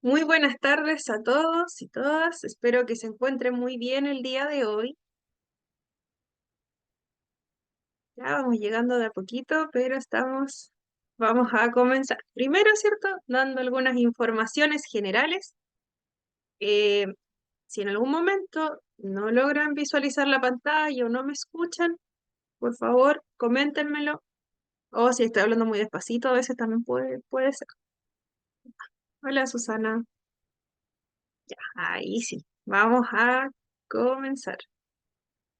Muy buenas tardes a todos y todas. Espero que se encuentren muy bien el día de hoy. Ya vamos llegando de a poquito, pero vamos a comenzar. Primero, ¿cierto? Dando algunas informaciones generales. Eh, si en algún momento no logran visualizar la pantalla o no me escuchan, por favor, coméntenmelo. O si estoy hablando muy despacito, a veces también puede ser. Hola, Susana. Ahí sí. Vamos a comenzar.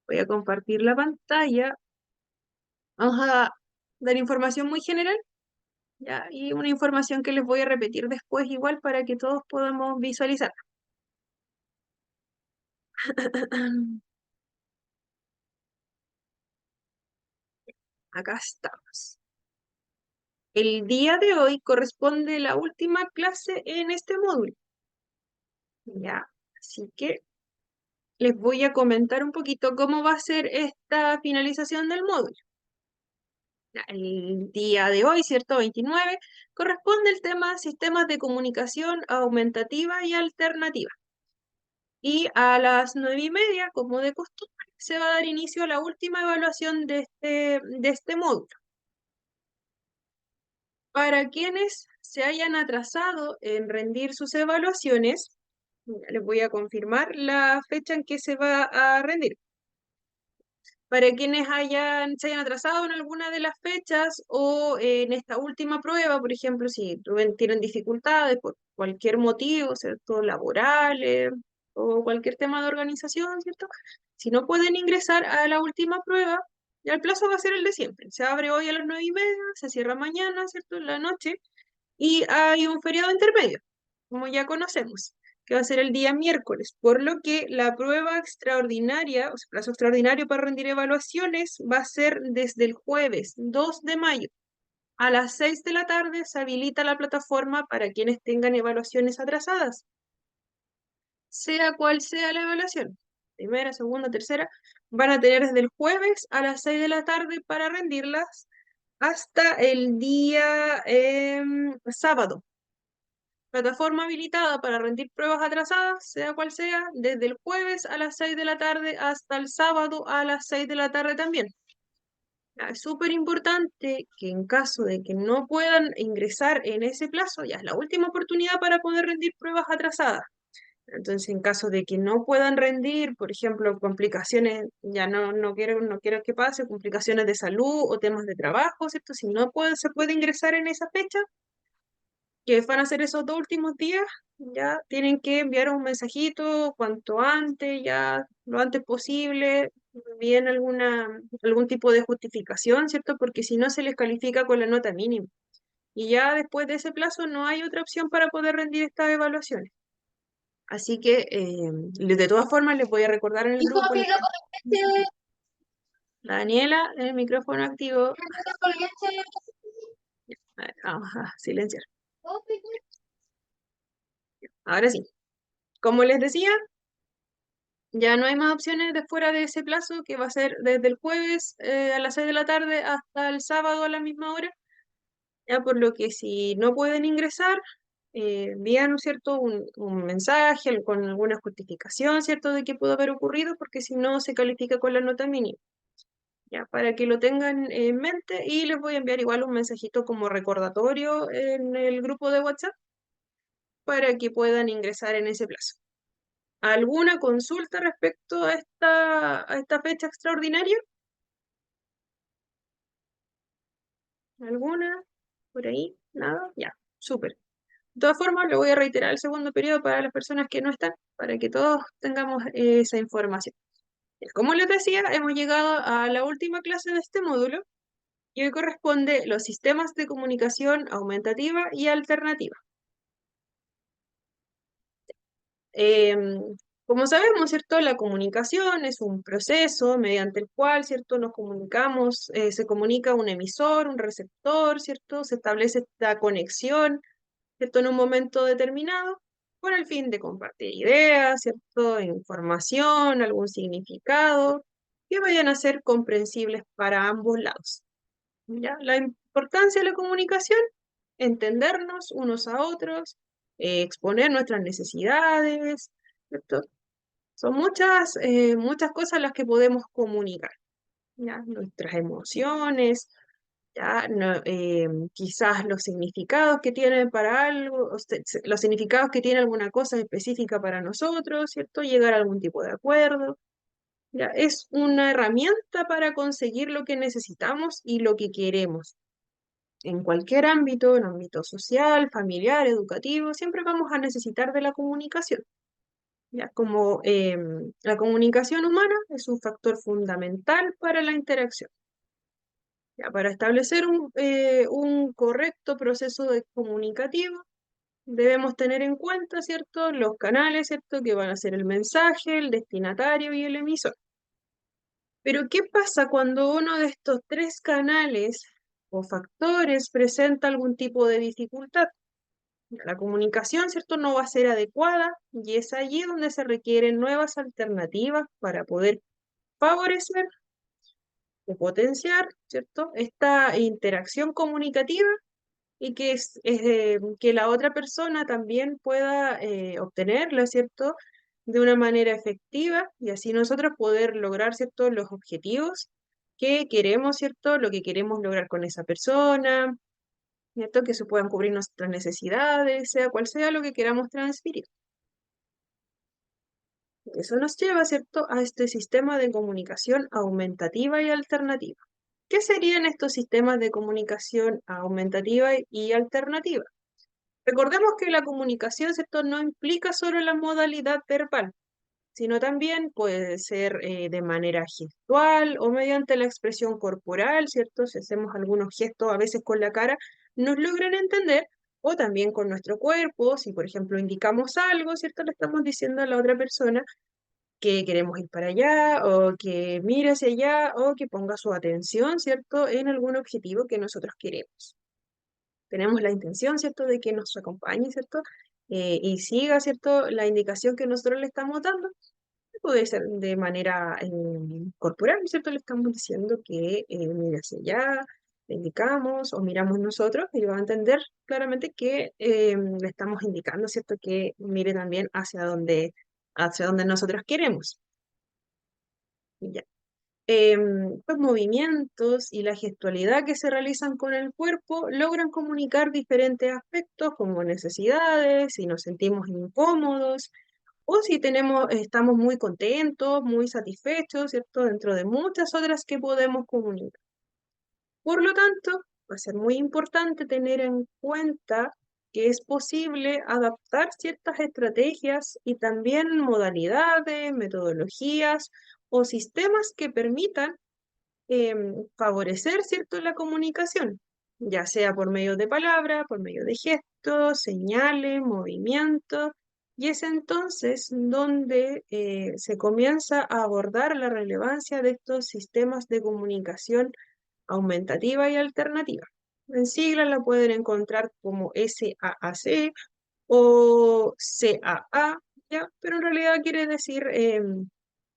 Voy a compartir la pantalla. Vamos a dar información muy general, ¿ya? Y una información que les voy a repetir después igual para que todos podamos visualizar. Acá estamos. El día de hoy corresponde la última clase en este módulo, ¿ya? Así que les voy a comentar un poquito cómo va a ser esta finalización del módulo. Ya, el día de hoy, ¿cierto? 29, corresponde el tema sistemas de comunicación aumentativa y alternativa. Y a las 9:30, como de costumbre, se va a dar inicio a la última evaluación de este módulo. Para quienes se hayan atrasado en rendir sus evaluaciones, ya les voy a confirmar la fecha en que se va a rendir. Para quienes se hayan atrasado en alguna de las fechas o en esta última prueba, por ejemplo, si tienen dificultades por cualquier motivo, ¿cierto? Laborales o cualquier tema de organización, ¿cierto? Si no pueden ingresar a la última prueba, ya el plazo va a ser el de siempre. Se abre hoy a las 9:30, se cierra mañana, ¿cierto? En la noche, y hay un feriado intermedio, como ya conocemos, que va a ser el día miércoles, por lo que la prueba extraordinaria, o sea, plazo extraordinario para rendir evaluaciones, va a ser desde el jueves 2 de mayo. A las 6 de la tarde se habilita la plataforma para quienes tengan evaluaciones atrasadas, sea cual sea la evaluación, primera, segunda, tercera, van a tener desde el jueves a las 6 de la tarde para rendirlas hasta el día sábado. Plataforma habilitada para rendir pruebas atrasadas, sea cual sea, desde el jueves a las 6 de la tarde hasta el sábado a las 6 de la tarde también. Es súper importante que en caso de que no puedan ingresar en ese plazo, ya es la última oportunidad para poder rendir pruebas atrasadas. Entonces, en caso de que no puedan rendir, por ejemplo, complicaciones, ya no quiero que pase, complicaciones de salud o temas de trabajo, ¿cierto? Si no se puede ingresar en esa fecha, que van a ser esos 2 últimos días, ya tienen que enviar un mensajito cuanto antes, ya lo antes posible, bien algún tipo de justificación, ¿cierto? Porque si no se les califica con la nota mínima. Y ya después de ese plazo no hay otra opción para poder rendir estas evaluaciones. Así que, de todas formas, les voy a recordar en el ¿Y grupo. cómo lo colgaste? La Daniela, el micrófono activo. ¿Lo colgaste? A ver, vamos a silenciar. Ahora sí. Como les decía, ya no hay más opciones de fuera de ese plazo, que va a ser desde el jueves a las 6 de la tarde hasta el sábado a la misma hora. Ya por lo que si no pueden ingresar, envían, ¿no es cierto?, un mensaje con alguna justificación, ¿cierto?, de qué pudo haber ocurrido, porque si no se califica con la nota mínima. Ya, para que lo tengan en mente, y les voy a enviar igual un mensajito como recordatorio en el grupo de WhatsApp para que puedan ingresar en ese plazo. ¿Alguna consulta respecto a esta fecha extraordinaria? ¿Alguna? ¿Por ahí? ¿Nada? Ya, súper. De todas formas, le voy a reiterar el segundo periodo para las personas que no están, para que todos tengamos esa información. Como les decía, hemos llegado a la última clase de este módulo y hoy corresponde los sistemas de comunicación aumentativa y alternativa. Em, Como sabemos, ¿cierto? La comunicación es un proceso mediante el cual, ¿cierto? Nos comunicamos, se comunica un emisor, un receptor, ¿cierto? Se establece esta conexión, ¿cierto? En un momento determinado, con el fin de compartir ideas, ¿cierto? Información, algún significado, que vayan a ser comprensibles para ambos lados. ¿Ya? La importancia de la comunicación entendernos unos a otros, exponer nuestras necesidades, ¿cierto? Son muchas cosas las que podemos comunicar, ¿ya? Nuestras emociones, ya, quizás los significados que tienen para algo, los significados que tiene alguna cosa específica para nosotros, ¿cierto? Llegar a algún tipo de acuerdo. Ya, es una herramienta para conseguir lo que necesitamos y lo que queremos. En cualquier ámbito, en ámbito social, familiar, educativo, siempre vamos a necesitar de la comunicación. Ya, como la comunicación humana es un factor fundamental para la interacción. Ya, para establecer un correcto proceso comunicativo, debemos tener en cuenta, ¿cierto?, los canales, ¿cierto?, que van a ser el mensaje, el destinatario y el emisor. Pero, ¿qué pasa cuando uno de estos tres canales o factores presenta algún tipo de dificultad? La comunicación, ¿cierto?, no va a ser adecuada y es allí donde se requieren nuevas alternativas para poder favorecer o potenciar, ¿cierto?, esta interacción comunicativa y que la otra persona también pueda obtenerla, ¿cierto?, de una manera efectiva y así nosotros poder lograr, ¿cierto?, los objetivos que queremos, ¿cierto?, lo que queremos lograr con esa persona, ¿cierto?, que se puedan cubrir nuestras necesidades, sea cual sea lo que queramos transmitir. Eso nos lleva, ¿cierto?, a este sistema de comunicación aumentativa y alternativa. ¿Qué serían estos sistemas de comunicación aumentativa y alternativa? Recordemos que la comunicación, ¿cierto?, no implica solo la modalidad verbal, sino también puede ser de manera gestual o mediante la expresión corporal, ¿cierto? Si hacemos algunos gestos a veces con la cara, nos logran entender, o también con nuestro cuerpo, si por ejemplo indicamos algo, ¿cierto? Le estamos diciendo a la otra persona que queremos ir para allá, o que mire hacia allá, o que ponga su atención, ¿cierto?, en algún objetivo que nosotros queremos. Tenemos la intención, ¿cierto?, de que nos acompañe, ¿cierto?, y siga, ¿cierto?, la indicación que nosotros le estamos dando. Puede ser de manera corporal, ¿cierto? Le estamos diciendo que mire hacia allá, le indicamos o miramos nosotros y va a entender claramente que le estamos indicando, ¿cierto? Que mire también hacia donde nosotros queremos. Ya. Los movimientos y la gestualidad que se realizan con el cuerpo logran comunicar diferentes aspectos como necesidades, si nos sentimos incómodos o si estamos muy contentos, muy satisfechos, ¿cierto? Dentro de muchas otras que podemos comunicar. Por lo tanto, va a ser muy importante tener en cuenta que es posible adaptar ciertas estrategias y también modalidades, metodologías o sistemas que permitan favorecer, ¿cierto?, la comunicación, ya sea por medio de palabras, por medio de gestos, señales, movimientos, y es entonces donde se comienza a abordar la relevancia de estos sistemas de comunicación aumentativa y alternativa. En siglas la pueden encontrar como SAAC o CAA, ¿ya? Pero en realidad quiere decir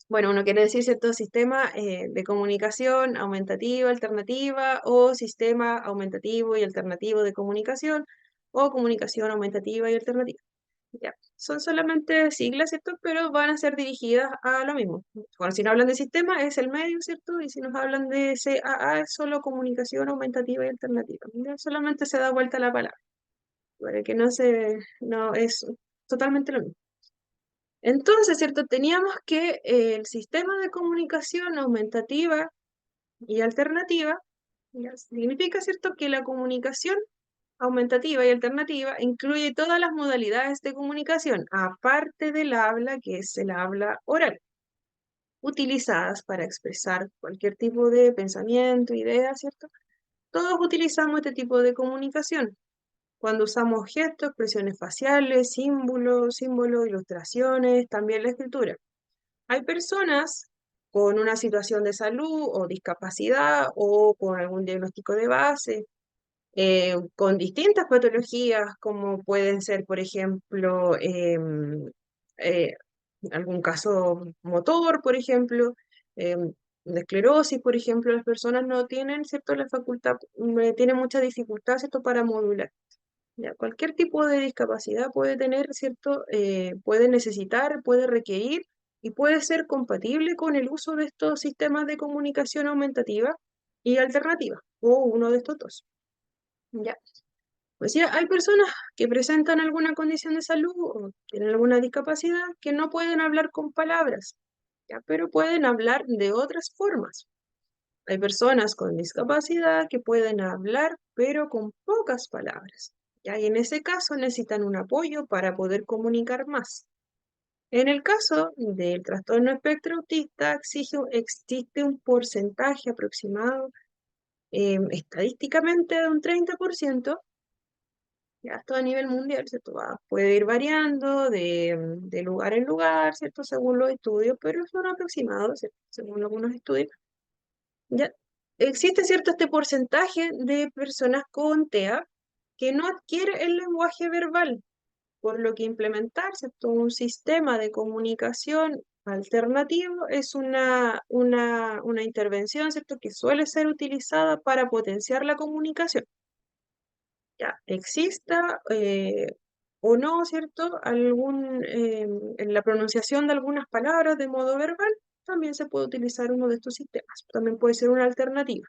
bueno, uno quiere decir cierto sistema de comunicación aumentativa, alternativa, o sistema aumentativo y alternativo de comunicación, o comunicación aumentativa y alternativa. Ya. Son solamente siglas, ¿cierto? Pero van a ser dirigidas a lo mismo. Bueno, si nos hablan de sistema, es el medio, ¿cierto? Y si nos hablan de CAA, es solo comunicación aumentativa y alternativa. Ya solamente se da vuelta la palabra, para que no es totalmente lo mismo. Entonces, ¿cierto? Teníamos que el sistema de comunicación aumentativa y alternativa ya, significa, ¿cierto?, que la comunicación aumentativa y alternativa incluye todas las modalidades de comunicación, aparte del habla, que es el habla oral, utilizadas para expresar cualquier tipo de pensamiento, idea, ¿cierto? Todos utilizamos este tipo de comunicación. Cuando usamos gestos, expresiones faciales, símbolos, ilustraciones, también la escritura. Hay personas con una situación de salud o discapacidad o con algún diagnóstico de base, con distintas patologías como pueden ser, por ejemplo, eh, algún caso motor, por ejemplo, de esclerosis, por ejemplo, las personas no tienen, ¿cierto?, la facultad, tienen mucha dificultad, ¿cierto?, para modular. Ya, cualquier tipo de discapacidad puede tener, ¿cierto? Puede necesitar, puede requerir y puede ser compatible con el uso de estos sistemas de comunicación aumentativa y alternativa, o uno de estos dos. Ya. Pues ya, hay personas que presentan alguna condición de salud o tienen alguna discapacidad que no pueden hablar con palabras, ya, pero pueden hablar de otras formas. Hay personas con discapacidad que pueden hablar, pero con pocas palabras, ya, y en ese caso necesitan un apoyo para poder comunicar más. En el caso del trastorno espectro autista, existe un porcentaje aproximado, estadísticamente de un 30%. Ya esto a nivel mundial, ¿cierto? Puede ir variando de lugar en lugar, ¿cierto? Según los estudios, pero son aproximados, ¿cierto? Según algunos estudios. Ya existe, ¿cierto? Este porcentaje de personas con TEA que no adquiere el lenguaje verbal, por lo que implementar, ¿cierto? Un sistema de comunicación alternativo es una intervención, ¿cierto? Que suele ser utilizada para potenciar la comunicación. Ya exista o no, ¿cierto? En la pronunciación de algunas palabras de modo verbal, también se puede utilizar uno de estos sistemas. También puede ser una alternativa.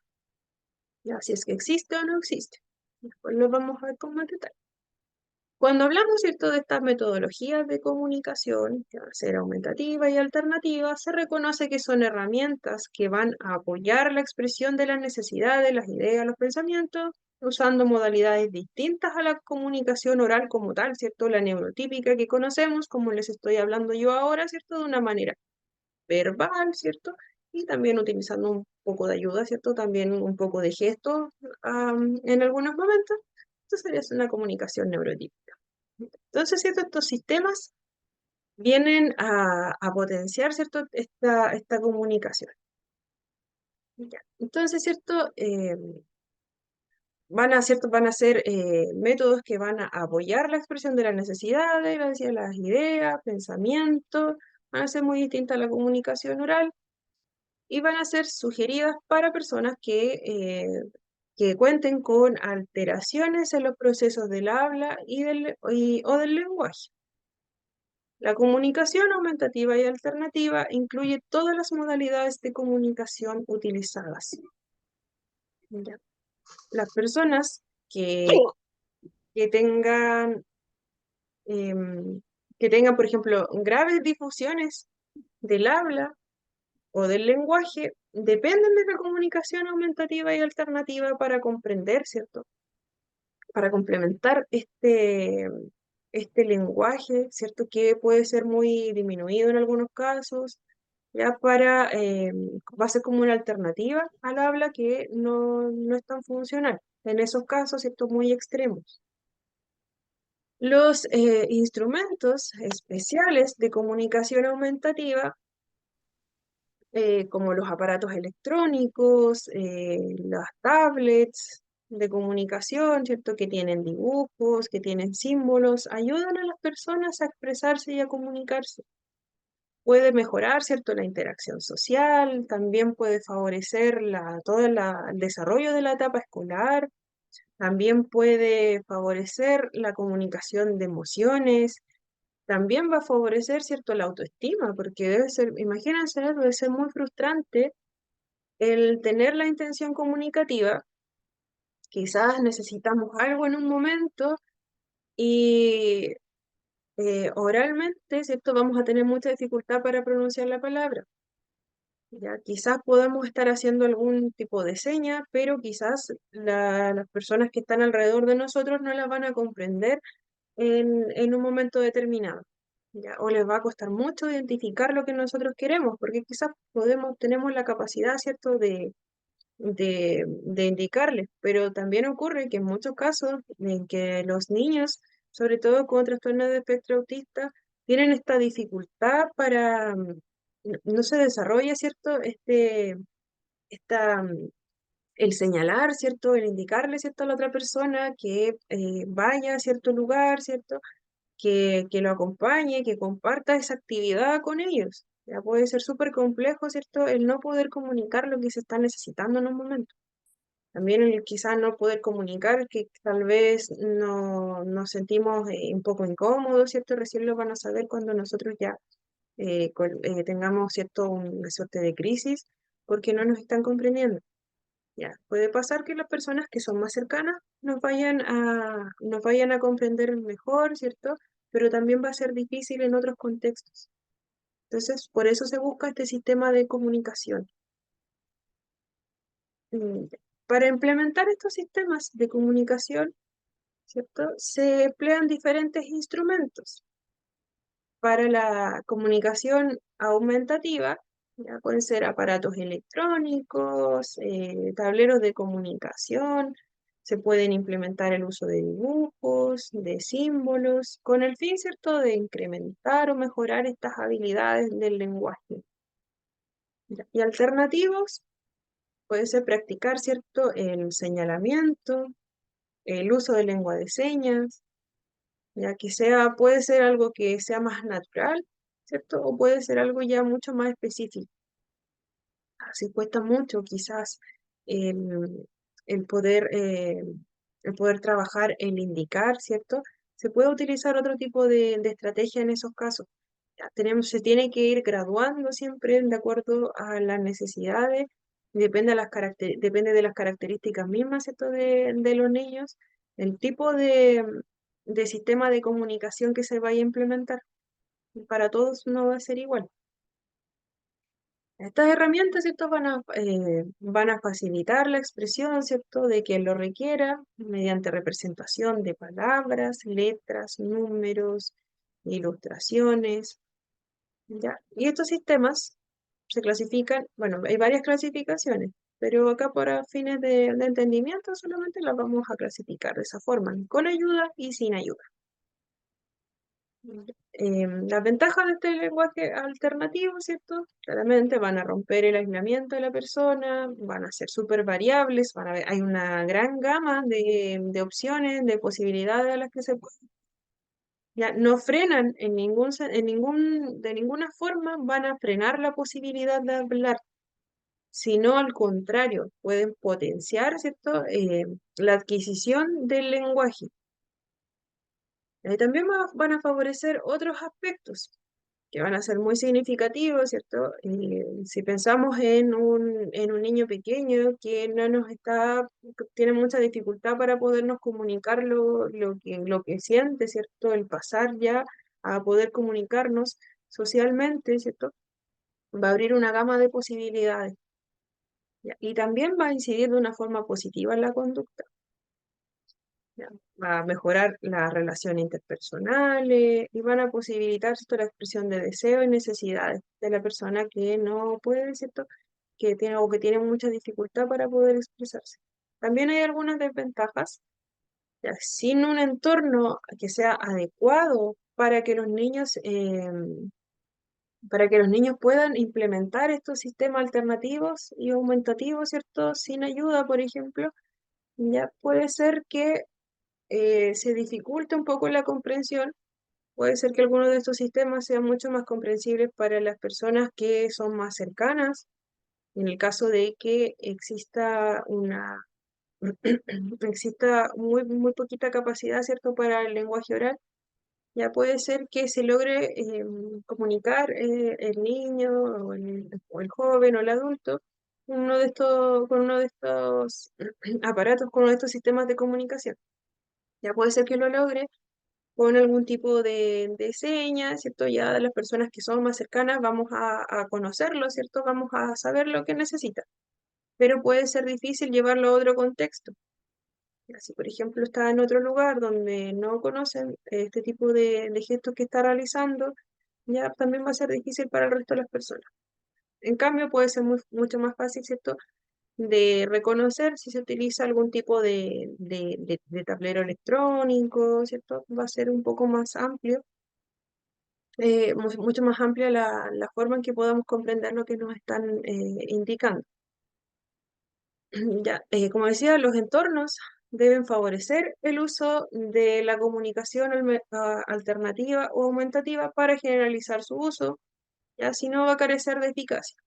Ya, si es que existe o no existe. Después lo vamos a ver con más detalle. Cuando hablamos, ¿cierto?, de estas metodologías de comunicación, que van a ser aumentativa y alternativa, se reconoce que son herramientas que van a apoyar la expresión de las necesidades, las ideas, los pensamientos, usando modalidades distintas a la comunicación oral como tal, ¿cierto? La neurotípica que conocemos, como les estoy hablando yo ahora, ¿cierto? De una manera verbal, ¿cierto? Y también utilizando un poco de ayuda, ¿cierto? También un poco de gestos en algunos momentos. Esto sería una comunicación neurotípica. Entonces, ¿cierto? Estos sistemas vienen a potenciar, ¿cierto? Esta comunicación. Ya. Entonces, ¿cierto? Van a ser métodos que van a apoyar la expresión de las necesidades, las ideas, pensamientos, van a ser muy distintas a la comunicación oral y van a ser sugeridas para personas que cuenten con alteraciones en los procesos del habla o del lenguaje. La comunicación aumentativa y alternativa incluye todas las modalidades de comunicación utilizadas. ¿Ya? Las personas que tengan, por ejemplo, graves difusiones del habla o del lenguaje, dependen de la comunicación aumentativa y alternativa para comprender, ¿cierto? Para complementar este lenguaje, ¿cierto? Que puede ser muy disminuido en algunos casos, ya va a ser como una alternativa al habla que no es tan funcional. En esos casos, ¿cierto? Muy extremos. Los instrumentos especiales de comunicación aumentativa, como los aparatos electrónicos, las tablets de comunicación, ¿cierto? Que tienen dibujos, que tienen símbolos, ayudan a las personas a expresarse y a comunicarse. Puede mejorar, ¿cierto?, la interacción social, también puede favorecer el desarrollo de la etapa escolar, también puede favorecer la comunicación de emociones, también va a favorecer, ¿cierto?, la autoestima, porque debe ser, imagínense, debe ser muy frustrante el tener la intención comunicativa, quizás necesitamos algo en un momento y oralmente, ¿cierto?, vamos a tener mucha dificultad para pronunciar la palabra. Ya, quizás podamos estar haciendo algún tipo de seña, pero quizás las personas que están alrededor de nosotros no las van a comprender en un momento determinado. ¿Ya? O les va a costar mucho identificar lo que nosotros queremos, porque quizás tenemos la capacidad, ¿cierto?, de indicarles, pero también ocurre que en muchos casos en que los niños, sobre todo con trastorno de espectro autista, tienen esta dificultad no se desarrolla, ¿cierto? Esta, mm, el señalar, ¿cierto? El indicarle, ¿cierto? A la otra persona que vaya a cierto lugar, ¿cierto? Que lo acompañe, que comparta esa actividad con ellos. Ya puede ser súper complejo, ¿cierto? El no poder comunicar lo que se está necesitando en un momento. También el quizás no poder comunicar, que tal vez no, nos sentimos un poco incómodos, ¿cierto? Recién lo van a saber cuando nosotros ya tengamos, ¿cierto? Una suerte de crisis, porque no nos están comprendiendo. Ya, puede pasar que las personas que son más cercanas nos vayan a comprender mejor, ¿cierto? Pero también va a ser difícil en otros contextos. Entonces, por eso se busca este sistema de comunicación. Mm, Para implementar estos sistemas de comunicación, ¿cierto? Se emplean diferentes instrumentos. Para la comunicación aumentativa, ya pueden ser aparatos electrónicos, tableros de comunicación, se pueden implementar el uso de dibujos, de símbolos, con el fin, ¿cierto?, de incrementar o mejorar estas habilidades del lenguaje. Ya. Y alternativos, puede ser practicar, ¿cierto?, el señalamiento, el uso de lengua de señas, ya que sea, puede ser algo que sea más natural, ¿cierto? O puede ser algo ya mucho más específico. Así cuesta mucho quizás el, el poder, eh, el poder trabajar, el indicar, ¿cierto? Se puede utilizar otro tipo de estrategia en esos casos. Ya se tiene que ir graduando siempre de acuerdo a las necesidades, depende de las características mismas, ¿cierto? De los niños, el tipo de sistema de comunicación que se vaya a implementar. Para todos no va a ser igual. Estas herramientas, ¿cierto? Van a facilitar la expresión, ¿cierto? De quien lo requiera, mediante representación de palabras, letras, números, ilustraciones, ¿ya? Y estos sistemas se clasifican, bueno, hay varias clasificaciones, pero acá para fines de entendimiento solamente las vamos a clasificar de esa forma, con ayuda y sin ayuda. Las ventajas de este lenguaje alternativo, ¿cierto? Claramente van a romper el aislamiento de la persona, van a ser súper variables, hay una gran gama de opciones, de posibilidades a las que se pueden. Ya no frenan de ninguna forma van a frenar la posibilidad de hablar, sino al contrario, pueden potenciar, ¿cierto? La adquisición del lenguaje. También van a favorecer otros aspectos que van a ser muy significativos, ¿cierto? Si pensamos en un niño pequeño que no nos está, que tiene mucha dificultad para podernos comunicar lo que siente, ¿cierto? El pasar ya a poder comunicarnos socialmente, ¿cierto? Va a abrir una gama de posibilidades, ¿ya? Y también va a incidir de una forma positiva en la conducta. ¿Ya? Va a mejorar las relaciones interpersonales y van a posibilitar, ¿cierto?, la expresión de deseos y necesidades de la persona que no puede, ¿cierto?, que tiene o que tiene mucha dificultad para poder expresarse. También hay algunas desventajas, ya, sin un entorno que sea adecuado para que los niños puedan implementar estos sistemas alternativos y aumentativos, ¿cierto?, sin ayuda, por ejemplo, ya puede ser que se dificulta un poco la comprensión. Puede ser que algunos de estos sistemas sean mucho más comprensibles para las personas que son más cercanas, en el caso de que exista muy poquita capacidad, ¿cierto?, para el lenguaje oral. Ya puede ser que se logre comunicar el niño o el joven o el adulto con uno de estos aparatos, con uno de estos sistemas de comunicación. Ya puede ser que lo logre con algún tipo de señas, ¿cierto? Ya de las personas que son más cercanas vamos a conocerlo, ¿cierto? Vamos a saber lo que necesita, pero puede ser difícil llevarlo a otro contexto. Ya, si, por ejemplo, está en otro lugar donde no conocen este tipo de gestos que está realizando, ya también va a ser difícil para el resto de las personas. En cambio, puede ser mucho más fácil, ¿cierto?, de reconocer si se utiliza algún tipo de tablero electrónico, ¿cierto? Va a ser un poco más amplio, mucho más amplia la forma en que podamos comprender lo que nos están indicando. Ya, como decía, los entornos deben favorecer el uso de la comunicación alternativa o aumentativa para generalizar su uso, ya si no va a carecer de eficacia.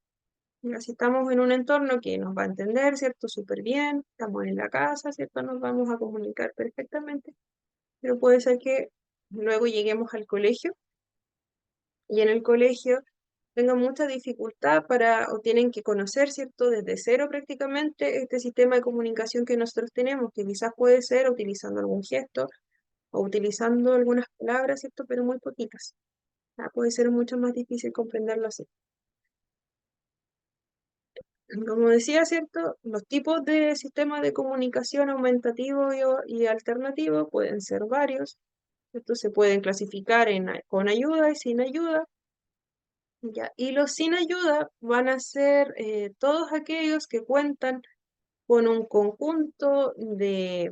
Si estamos en un entorno que nos va a entender, ¿cierto? Súper bien, estamos en la casa, ¿cierto? Nos vamos a comunicar perfectamente, pero puede ser que luego lleguemos al colegio y en el colegio tengan mucha dificultad para, o tienen que conocer, ¿cierto? Desde cero prácticamente este sistema de comunicación que nosotros tenemos, que quizás puede ser utilizando algún gesto o utilizando algunas palabras, ¿cierto? Pero muy poquitas. Puede ser mucho más difícil comprenderlo así. Como decía, ¿cierto? Los tipos de sistemas de comunicación aumentativo y alternativo pueden ser varios, ¿cierto? Se pueden clasificar con ayuda y sin ayuda, ¿ya? Y los sin ayuda van a ser todos aquellos que cuentan con un conjunto de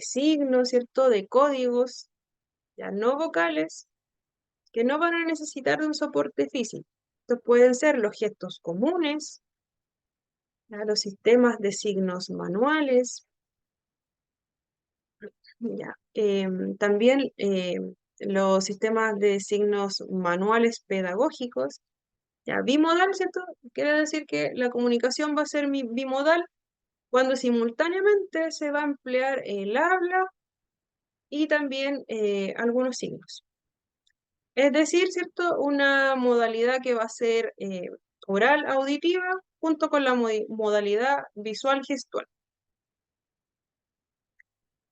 signos, ¿cierto? De códigos, ya no vocales, que no van a necesitar de un soporte físico. Estos pueden ser los gestos comunes, ¿ya? Los sistemas de signos manuales, ¿ya? También los sistemas de signos manuales pedagógicos, ya bimodal, ¿cierto? Quiere decir que la comunicación va a ser bimodal cuando simultáneamente se va a emplear el habla y también algunos signos. Es decir, ¿cierto? Una modalidad que va a ser oral auditiva junto con la modalidad visual gestual.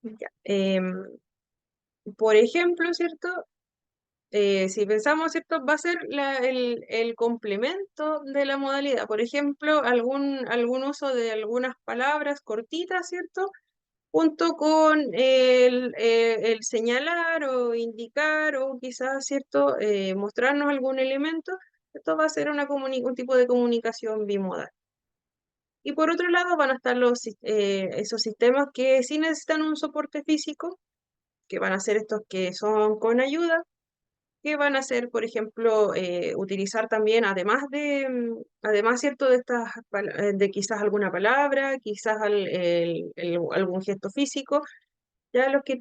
Ya. Por ejemplo, ¿cierto? Si pensamos, ¿cierto? Va a ser el complemento de la modalidad. Por ejemplo, algún uso de algunas palabras cortitas, ¿cierto? Junto con el señalar o indicar o quizás, ¿cierto? Mostrarnos algún elemento. Esto va a ser un tipo de comunicación bimodal. Y por otro lado van a estar esos sistemas que sí necesitan un soporte físico, que van a ser estos que son con ayuda, que van a ser, por ejemplo, utilizar también, además, ¿cierto? De quizás alguna palabra, quizás algún gesto físico. Ya los que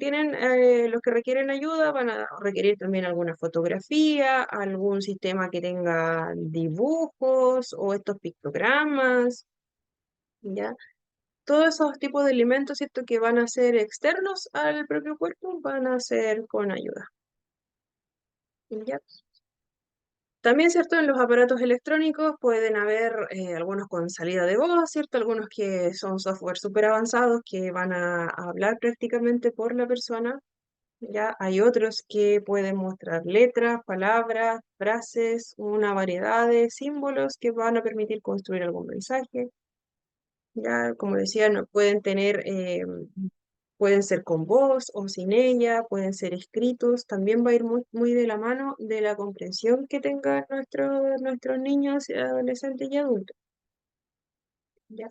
requieren ayuda van a requerir también alguna fotografía, algún sistema que tenga dibujos o estos pictogramas, ¿ya? Todos esos tipos de elementos, ¿cierto? Que van a ser externos al propio cuerpo, van a ser con ayuda, ¿ya? También, ¿cierto? En los aparatos electrónicos pueden haber algunos con salida de voz, ¿cierto? Algunos que son software súper avanzados que van a hablar prácticamente por la persona. Ya hay otros que pueden mostrar letras, palabras, frases, una variedad de símbolos que van a permitir construir algún mensaje. Ya, como decía, no pueden pueden ser con voz o sin ella, pueden ser escritos. También va a ir muy de la mano de la comprensión que tengan nuestros niños, adolescentes y adultos. ¿Ya?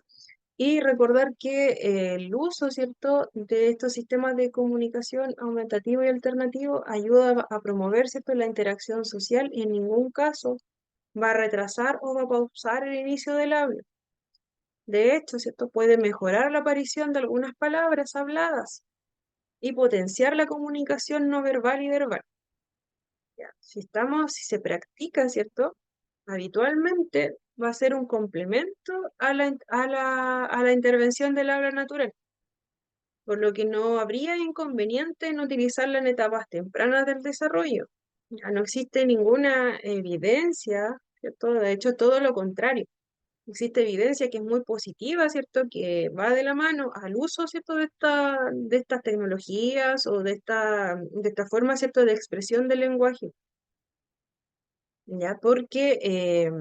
Y recordar que el uso, ¿cierto?, de estos sistemas de comunicación aumentativo y alternativo ayuda a promover, ¿cierto?, la interacción social y en ningún caso va a retrasar o va a pausar el inicio del habla. De hecho, ¿cierto?, puede mejorar la aparición de algunas palabras habladas y potenciar la comunicación no verbal y verbal. Ya, si se practica, ¿cierto?, habitualmente va a ser un complemento a la intervención del habla natural, por lo que no habría inconveniente en utilizarla en etapas tempranas del desarrollo. Ya no existe ninguna evidencia, ¿cierto? De hecho, todo lo contrario. Existe evidencia que es muy positiva, ¿cierto? Que va de la mano al uso, ¿cierto? De estas tecnologías o de esta forma, ¿cierto? De expresión del lenguaje, ¿ya? Porque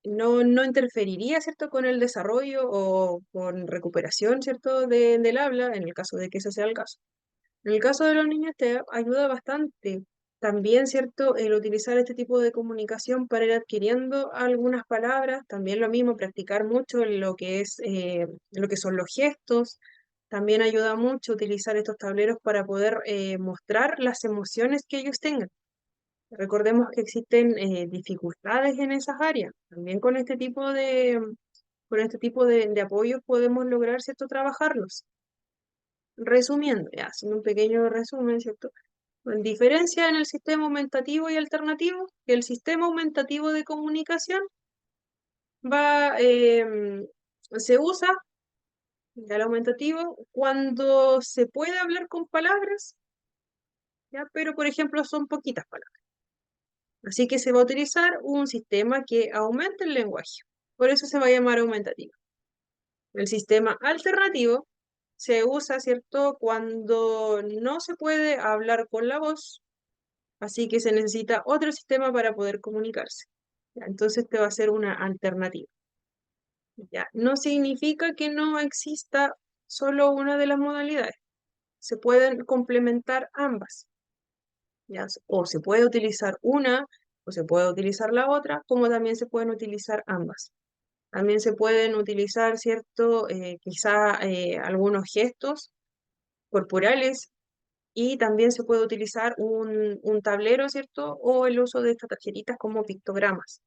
no interferiría, ¿cierto? Con el desarrollo o con recuperación, ¿cierto? Del habla, en el caso de que ese sea el caso. En el caso de los niños te ayuda bastante. También, ¿cierto? El utilizar este tipo de comunicación para ir adquiriendo algunas palabras, también lo mismo, practicar mucho lo que son los gestos. También ayuda mucho utilizar estos tableros para poder mostrar las emociones que ellos tengan. Recordemos que existen dificultades en esas áreas. También con este tipo de apoyos podemos lograr, ¿cierto? Trabajarlos. Resumiendo, ya, haciendo un pequeño resumen, ¿cierto? Diferencia en el sistema aumentativo y alternativo, que el sistema aumentativo de comunicación se usa ya el aumentativo cuando se puede hablar con palabras, ¿ya? Pero por ejemplo son poquitas palabras. Así que se va a utilizar un sistema que aumente el lenguaje. Por eso se va a llamar aumentativo. El sistema alternativo se usa, ¿cierto?, cuando no se puede hablar con la voz, así que se necesita otro sistema para poder comunicarse. Ya, entonces te va a ser una alternativa. Ya, no significa que no exista solo una de las modalidades. Se pueden complementar ambas. ¿Ya? O se puede utilizar una o se puede utilizar la otra, como también se pueden utilizar ambas. También se pueden utilizar, ¿cierto? Quizá algunos gestos corporales y también se puede utilizar un tablero, ¿cierto? O el uso de estas tarjetitas como pictogramas.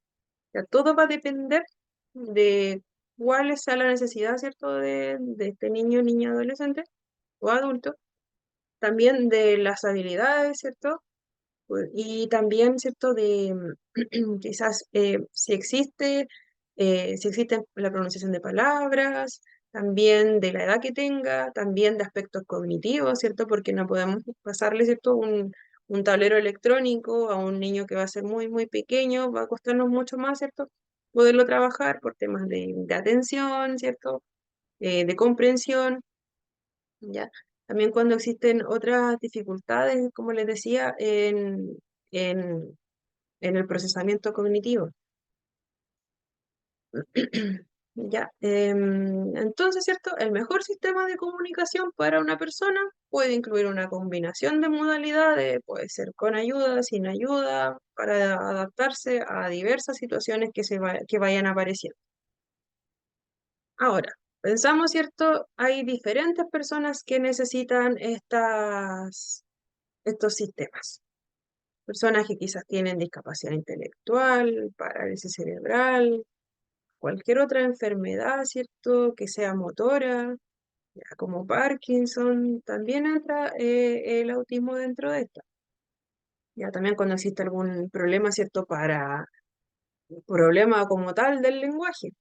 Ya, todo va a depender de cuál sea la necesidad, ¿cierto? De este niño, niña, adolescente o adulto. También de las habilidades, ¿cierto? Y también, ¿cierto? De quizás si existe la pronunciación de palabras, también de la edad que tenga, también de aspectos cognitivos, ¿cierto? Porque no podemos pasarle, ¿cierto? Un tablero electrónico a un niño que va a ser muy, muy pequeño, va a costarnos mucho más, ¿cierto? Poderlo trabajar por temas de atención, ¿cierto? De comprensión, ¿ya? También cuando existen otras dificultades, como les decía, en, en el procesamiento cognitivo. Ya, entonces, ¿cierto? El mejor sistema de comunicación para una persona puede incluir una combinación de modalidades, puede ser con ayuda, sin ayuda, para adaptarse a diversas situaciones que vayan apareciendo. Ahora, pensamos, ¿cierto? Hay diferentes personas que necesitan estos sistemas. Personas que quizás tienen discapacidad intelectual, parálisis cerebral, cualquier otra enfermedad, ¿cierto? Que sea motora, ya como Parkinson, también entra el autismo dentro de esto. Ya también cuando existe algún problema, ¿cierto? Problema como tal del lenguaje.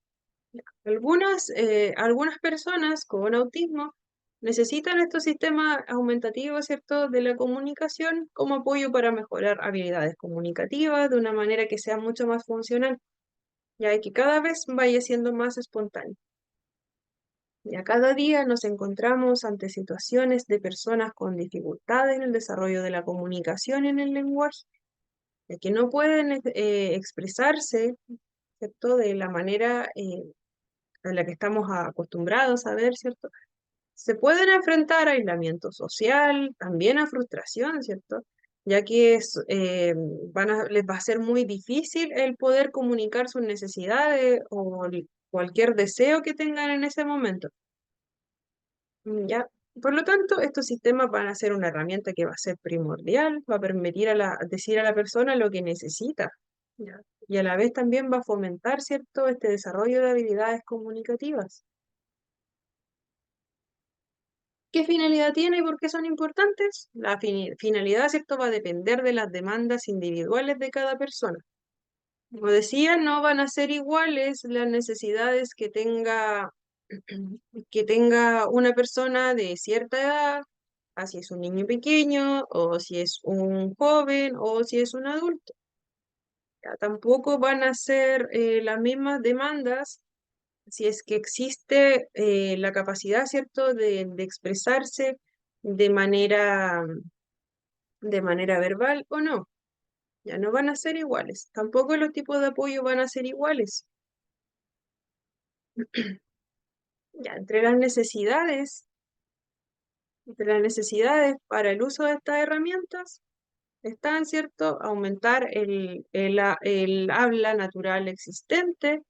Algunas personas con autismo necesitan estos sistemas aumentativos, ¿cierto?, de la comunicación como apoyo para mejorar habilidades comunicativas de una manera que sea mucho más funcional, ya que cada vez vaya siendo más espontáneo. Ya cada día nos encontramos ante situaciones de personas con dificultades en el desarrollo de la comunicación en el lenguaje, ya que no pueden expresarse, ¿cierto?, de la manera a la que estamos acostumbrados a ver, ¿cierto? Se pueden enfrentar a aislamiento social, también a frustración, ¿cierto? Ya que les va a ser muy difícil el poder comunicar sus necesidades o cualquier deseo que tengan en ese momento. ¿Ya? Por lo tanto, estos sistemas van a ser una herramienta que va a ser primordial, va a permitir decir a la persona lo que necesita, ¿ya? Y a la vez también va a fomentar, ¿cierto?, este desarrollo de habilidades comunicativas. ¿Qué finalidad tiene y por qué son importantes? La finalidad, ¿cierto?, va a depender de las demandas individuales de cada persona. Como decía, no van a ser iguales las necesidades que tenga una persona de cierta edad, así es un niño pequeño, o si es un joven, o si es un adulto. Ya, tampoco van a ser las mismas demandas si es que existe la capacidad, ¿cierto?, de expresarse de manera verbal o no. Ya no van a ser iguales. Tampoco los tipos de apoyo van a ser iguales. Ya, entre las necesidades para el uso de estas herramientas están, ¿cierto?, aumentar el habla natural existente,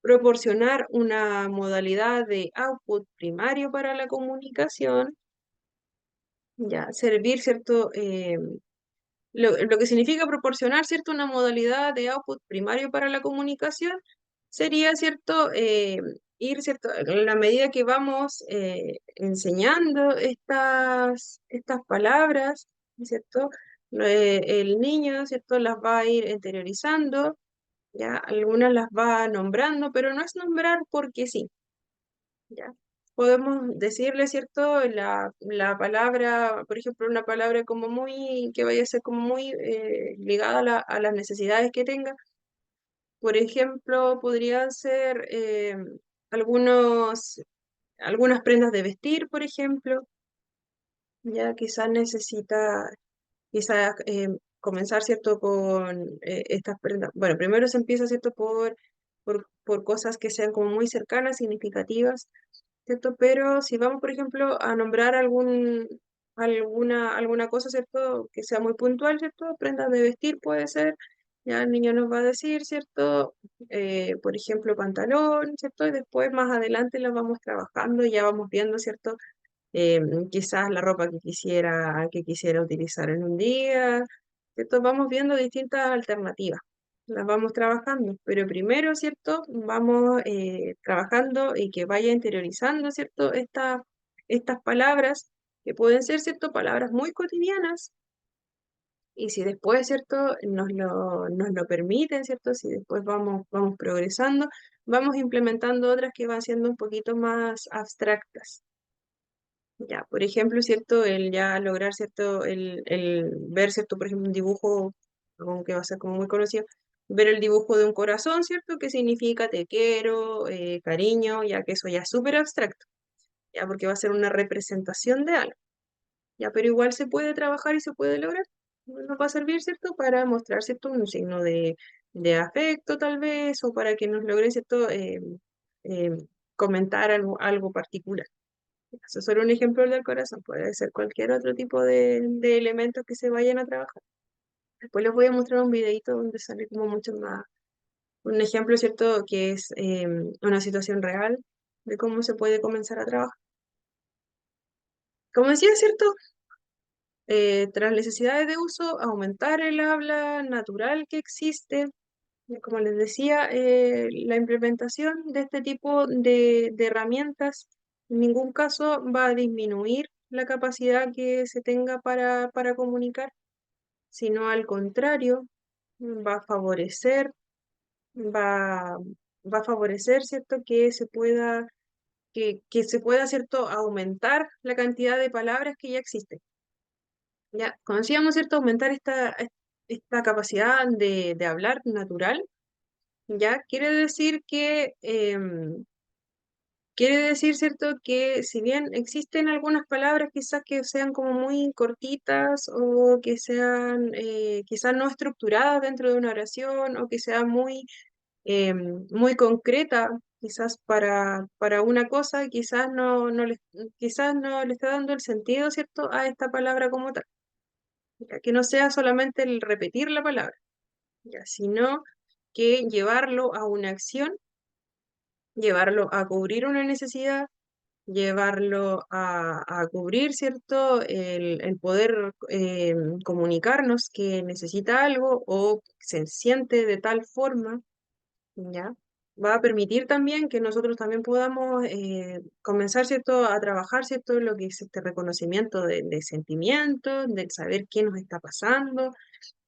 proporcionar una modalidad de output primario para la comunicación, ya, servir, ¿cierto? Lo que significa proporcionar, ¿cierto?, una modalidad de output primario para la comunicación sería, ¿cierto?, ir, ¿cierto?, en la medida que vamos enseñando estas palabras, ¿cierto? El niño, ¿cierto?, las va a ir interiorizando ¿ya? Algunas las va nombrando, pero no es nombrar porque sí, ¿ya? Podemos decirle, ¿cierto? La palabra, por ejemplo, una palabra como muy, que vaya a ser como muy ligada a las necesidades que tenga. Por ejemplo, podrían ser algunos, algunas prendas de vestir, por ejemplo, ya quizás necesita, quizás comenzar, ¿cierto? Con estas prendas. Bueno, primero se empieza, ¿cierto? Por cosas que sean como muy cercanas, significativas, ¿cierto? Pero si vamos, por ejemplo, a nombrar alguna cosa, ¿cierto? Que sea muy puntual, ¿cierto? Prendas de vestir puede ser, ya el niño nos va a decir, ¿cierto? Por ejemplo, pantalón, ¿cierto? Y después más adelante las vamos trabajando y ya vamos viendo, ¿cierto? Quizás la ropa que quisiera utilizar en un día, ¿cierto? Vamos viendo distintas alternativas, las vamos trabajando, pero primero, ¿cierto? Vamos trabajando y que vaya interiorizando, ¿cierto? Estas palabras que pueden ser, ¿cierto? Palabras muy cotidianas. Y si después, ¿cierto? Nos lo permiten, ¿cierto? Si después vamos progresando, vamos implementando otras que van siendo un poquito más abstractas. Ya, por ejemplo, ¿cierto? El ya lograr, ¿cierto? El ver, ¿cierto? Por ejemplo, un dibujo, algo que va a ser como muy conocido, ver el dibujo de un corazón, ¿cierto? Que significa te quiero, cariño, ya que eso ya es súper abstracto, ya porque va a ser una representación de algo, ya, pero igual se puede trabajar y se puede lograr. Nos va a servir, ¿cierto? Para mostrar, ¿cierto? Un signo de afecto, tal vez, o para que nos logren, ¿cierto? Eh, comentar algo particular. Eso es solo un ejemplo del corazón, puede ser cualquier otro tipo de elementos que se vayan a trabajar. Después les voy a mostrar un videito donde sale como mucho más, un ejemplo, ¿cierto? Que es una situación real de cómo se puede comenzar a trabajar. Como decía, ¿cierto? Tras necesidades de uso, aumentar el habla natural que existe. Y como les decía, la implementación de este tipo de herramientas en ningún caso va a disminuir la capacidad que se tenga para comunicar, sino al contrario, va a favorecer, va, va a favorecer, ¿cierto? Que se pueda, ¿cierto? Aumentar la cantidad de palabras que ya existen. Ya, como decíamos, ¿cierto? Aumentar esta capacidad de hablar natural. Ya quiere decir, ¿cierto? Que si bien existen algunas palabras quizás que sean como muy cortitas o que sean quizás no estructuradas dentro de una oración o que sean muy concreta quizás para una cosa, quizás no le está dando el sentido, ¿cierto? A esta palabra como tal. Ya, que no sea solamente el repetir la palabra, ya, sino que llevarlo a una acción, llevarlo a cubrir una necesidad, llevarlo a cubrir, ¿cierto? El poder comunicarnos que necesita algo o se siente de tal forma, ¿ya? Va a permitir también que nosotros también podamos comenzar, ¿cierto? A trabajar, ¿cierto? Lo que es este reconocimiento de sentimientos, del saber qué nos está pasando,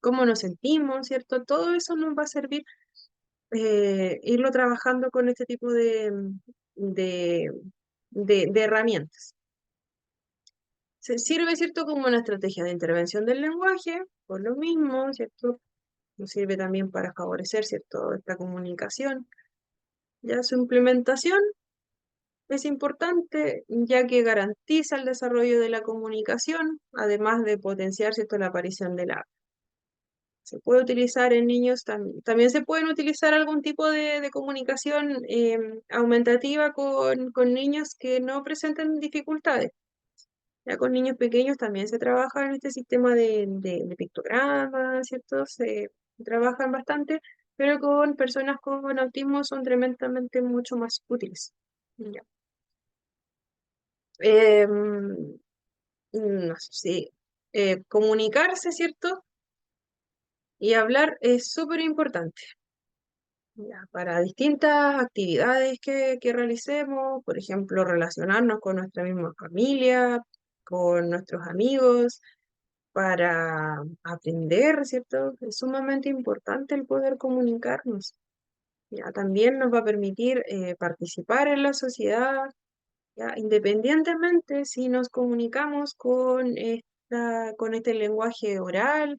cómo nos sentimos, ¿cierto? Todo eso nos va a servir irlo trabajando con este tipo de, de herramientas. Se sirve, ¿cierto?, como una estrategia de intervención del lenguaje, por lo mismo, ¿cierto? Nos sirve también para favorecer, ¿cierto?, esta comunicación. Ya su implementación es importante, ya que garantiza el desarrollo de la comunicación, además de potenciar, ¿cierto?, la aparición de la. Se puede utilizar en niños, también se pueden utilizar algún tipo de comunicación aumentativa con niños que no presenten dificultades. Ya con niños pequeños también se trabaja en este sistema de pictogramas, ¿cierto? Se trabajan bastante, pero con personas con autismo son tremendamente mucho más útiles. Ya. Em, no sé, sí. Comunicarse, ¿cierto? Y hablar es súper importante. Ya, para distintas actividades que realicemos, por ejemplo, relacionarnos con nuestra misma familia, con nuestros amigos, para aprender, ¿cierto? Es sumamente importante el poder comunicarnos. Ya también nos va a permitir participar en la sociedad, ya, independientemente si nos comunicamos con este lenguaje oral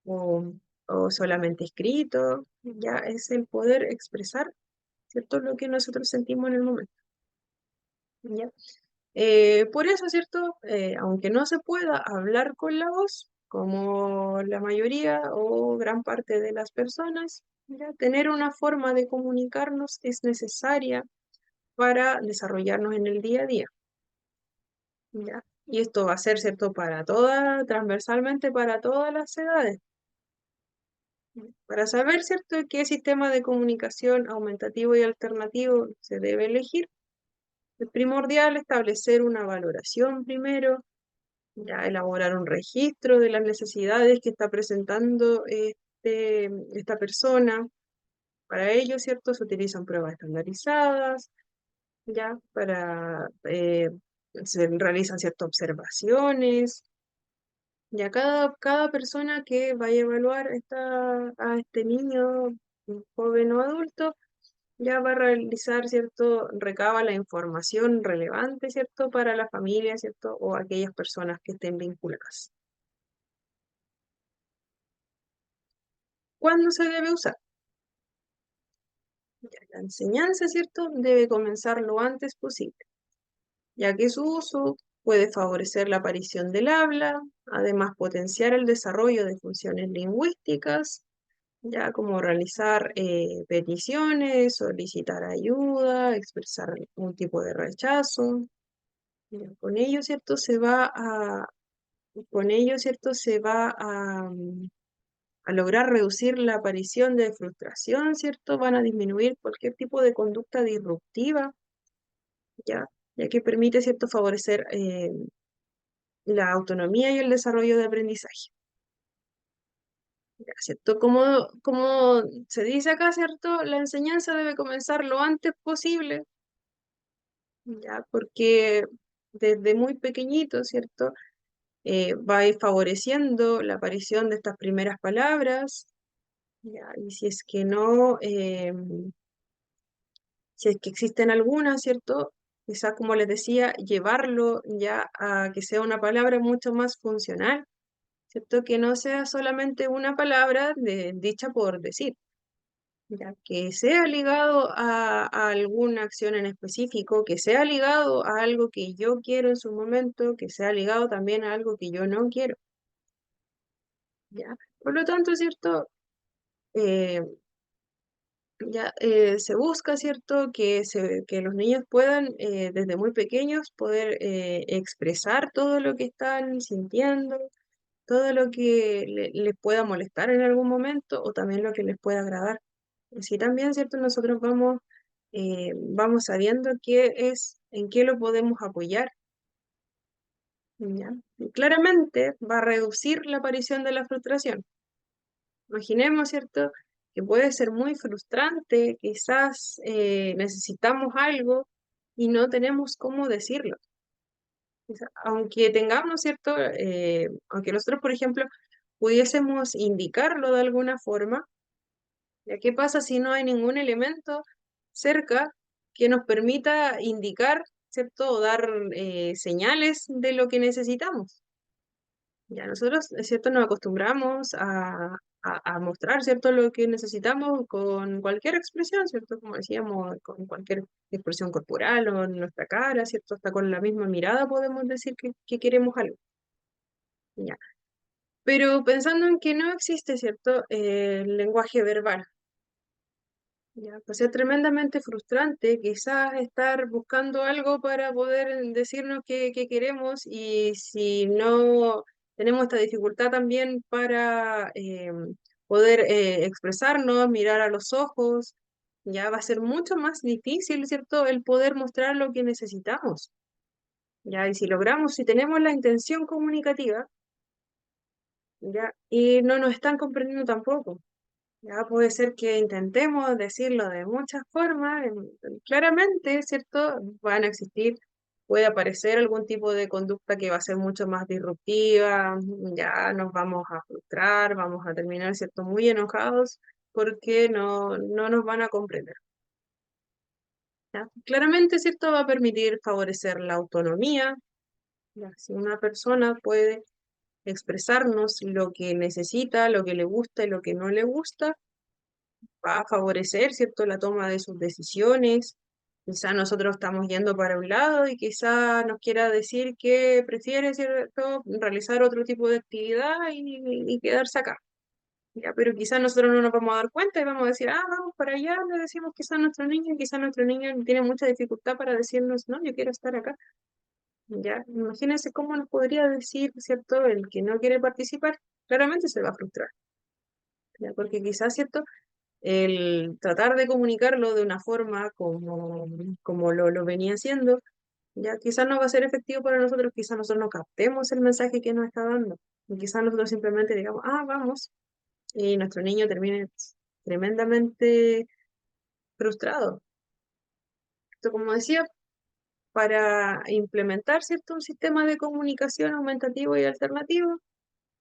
o, o solamente escrito, ya es el poder expresar, ¿cierto? Lo que nosotros sentimos en el momento, ¿ya? Por eso, ¿cierto? Aunque no se pueda hablar con la voz, como la mayoría o gran parte de las personas, ¿ya? Tener una forma de comunicarnos es necesaria para desarrollarnos en el día a día, ¿ya? Y esto va a ser, ¿cierto? Para todas, transversalmente para todas las edades. Para saber, ¿cierto?, qué sistema de comunicación aumentativo y alternativo se debe elegir, es primordial establecer una valoración primero, ya elaborar un registro de las necesidades que está presentando esta persona. Para ello, ¿cierto?, se utilizan pruebas estandarizadas, ya se realizan ciertas observaciones. Ya cada persona que vaya a evaluar a este niño, un joven o adulto, ya va a realizar, ¿cierto? Recaba la información relevante, ¿cierto? Para la familia, ¿cierto? O aquellas personas que estén vinculadas. ¿Cuándo se debe usar? Ya, la enseñanza, ¿cierto? Debe comenzar lo antes posible, ya que su uso puede favorecer la aparición del habla, además potenciar el desarrollo de funciones lingüísticas, ya como realizar peticiones, solicitar ayuda, expresar un tipo de rechazo. Ya, con ello, ¿cierto? Con ello, ¿cierto? Se va a lograr reducir la aparición de frustración, ¿cierto? Van a disminuir cualquier tipo de conducta disruptiva, ¿ya? Ya que permite, ¿cierto?, favorecer la autonomía y el desarrollo de aprendizaje. Ya, ¿cierto? Como se dice acá, ¿cierto? La enseñanza debe comenzar lo antes posible, ¿ya? Porque desde muy pequeñito, ¿cierto? Va a ir favoreciendo la aparición de estas primeras palabras, ¿ya? Y si es que no, si es que existen algunas, ¿cierto? Quizás, como les decía, llevarlo ya a que sea una palabra mucho más funcional, ¿cierto? Que no sea solamente una palabra dicha por decir, ya que sea ligado a alguna acción en específico, que sea ligado a algo que yo quiero en su momento, que sea ligado también a algo que yo no quiero, ¿ya? Por lo tanto, ¿cierto? Eh, se busca, ¿cierto?, que los niños puedan, desde muy pequeños, poder expresar todo lo que están sintiendo, todo lo que les pueda molestar en algún momento o también lo que les pueda agradar. Así también, ¿cierto? Nosotros vamos sabiendo en qué lo podemos apoyar, ¿ya? Y claramente va a reducir la aparición de la frustración. Imaginemos, ¿cierto?, que puede ser muy frustrante, quizás necesitamos algo y no tenemos cómo decirlo. Aunque tengamos, ¿cierto? Aunque nosotros, por ejemplo, pudiésemos indicarlo de alguna forma, ¿ya qué pasa si no hay ningún elemento cerca que nos permita indicar, ¿cierto? O dar señales de lo que necesitamos? Ya nosotros, es cierto, nos acostumbramos a mostrar, ¿cierto?, lo que necesitamos con cualquier expresión, ¿cierto? Como decíamos, con cualquier expresión corporal o en nuestra cara, ¿cierto? Hasta con la misma mirada podemos decir que queremos algo. Ya. Pero pensando en que no existe, ¿cierto?, el lenguaje verbal, ya, pues es tremendamente frustrante quizás estar buscando algo para poder decirnos qué queremos y si no tenemos esta dificultad también para poder expresarnos, mirar a los ojos, ya va a ser mucho más difícil, ¿cierto?, el poder mostrar lo que necesitamos. Ya, y si logramos, si tenemos la intención comunicativa, ya, y no nos están comprendiendo tampoco. Ya puede ser que intentemos decirlo de muchas formas, claramente, ¿cierto? Van a existir, puede aparecer algún tipo de conducta que va a ser mucho más disruptiva, ya nos vamos a frustrar, vamos a terminar, ¿cierto?, muy enojados, porque no nos van a comprender. ¿Ya? Claramente, ¿cierto? Va a permitir favorecer la autonomía. ¿Ya? Si una persona puede expresarnos lo que necesita, lo que le gusta y lo que no le gusta, va a favorecer, ¿cierto?, la toma de sus decisiones. Quizá nosotros estamos yendo para un lado y quizá nos quiera decir que prefiere, ¿cierto?, realizar otro tipo de actividad y quedarse acá. Ya, pero quizás nosotros no nos vamos a dar cuenta y vamos a decir, ah, vamos para allá, le decimos quizás a nuestro niño, y quizás nuestro niño tiene mucha dificultad para decirnos, no, yo quiero estar acá. Ya, imagínense cómo nos podría decir, ¿cierto?, el que no quiere participar, claramente se va a frustrar, ¿ya? Porque quizás, ¿cierto?, el tratar de comunicarlo de una forma como lo venía haciendo, ya quizás no va a ser efectivo para nosotros, quizás nosotros no captemos el mensaje que nos está dando, y quizás nosotros simplemente digamos, ah, vamos, y nuestro niño termine tremendamente frustrado. Esto, como decía, para implementar, ¿cierto?, un sistema de comunicación aumentativo y alternativo,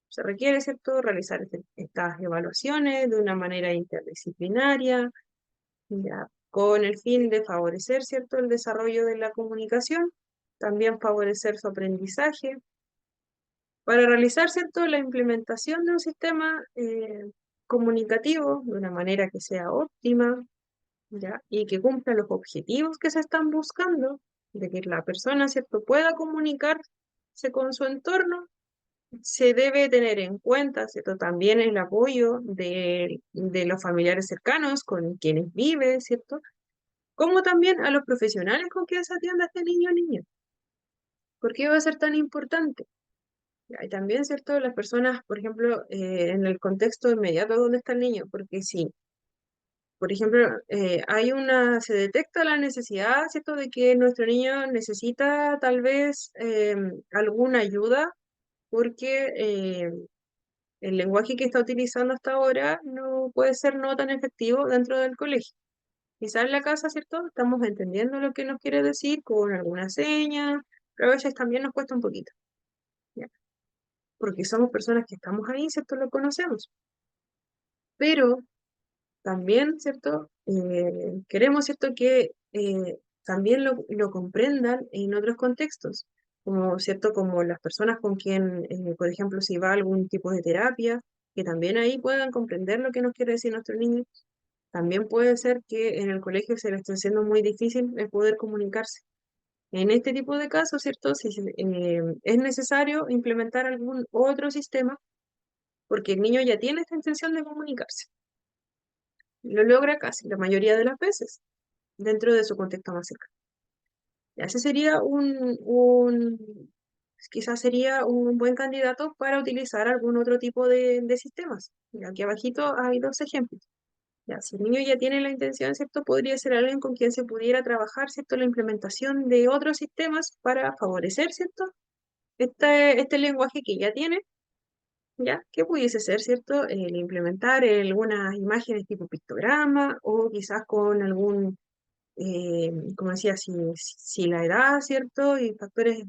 se requiere, ¿cierto?, realizar estas evaluaciones de una manera interdisciplinaria, ya, con el fin de favorecer, ¿cierto?, el desarrollo de la comunicación, también favorecer su aprendizaje, para realizar, ¿cierto?, la implementación de un sistema comunicativo de una manera que sea óptima, ¿ya? Y que cumpla los objetivos que se están buscando, de que la persona, ¿cierto?, pueda comunicarse con su entorno. Se debe tener en cuenta, ¿cierto?, también el apoyo de los familiares cercanos con quienes vive, ¿cierto?, como también a los profesionales con quienes atiende a este niño o niña. ¿Por qué va a ser tan importante? Y también, ¿cierto?, las personas, por ejemplo, en el contexto inmediato donde está el niño, porque si, por ejemplo, se detecta la necesidad, ¿cierto?, de que nuestro niño necesita tal vez alguna ayuda, porque el lenguaje que está utilizando hasta ahora no puede ser no tan efectivo dentro del colegio. Quizás en la casa, ¿cierto? Estamos entendiendo lo que nos quiere decir con alguna seña, pero a veces también nos cuesta un poquito, ¿ya? Porque somos personas que estamos ahí, ¿cierto? Lo conocemos. Pero también, ¿cierto? Queremos, ¿cierto? Que también lo comprendan en otros contextos, como, ¿cierto? Como las personas con quien, por ejemplo, si va a algún tipo de terapia, que también ahí puedan comprender lo que nos quiere decir nuestro niño. También puede ser que en el colegio se le esté haciendo muy difícil el poder comunicarse. En este tipo de casos, ¿cierto? Si es necesario implementar algún otro sistema, porque el niño ya tiene esta intención de comunicarse. Lo logra casi la mayoría de las veces dentro de su contexto más cercano. Ese sería quizás sería un buen candidato para utilizar algún otro tipo de sistemas. Y aquí abajito hay dos ejemplos. Ya, si el niño ya tiene la intención, ¿cierto? Podría ser alguien con quien se pudiera trabajar, ¿cierto? La implementación de otros sistemas para favorecer, ¿cierto? Este lenguaje que ya tiene, ¿ya? Que pudiese ser, ¿cierto? El implementar algunas imágenes tipo pictograma o quizás con algún, como decía, si la edad, ¿cierto? Y factores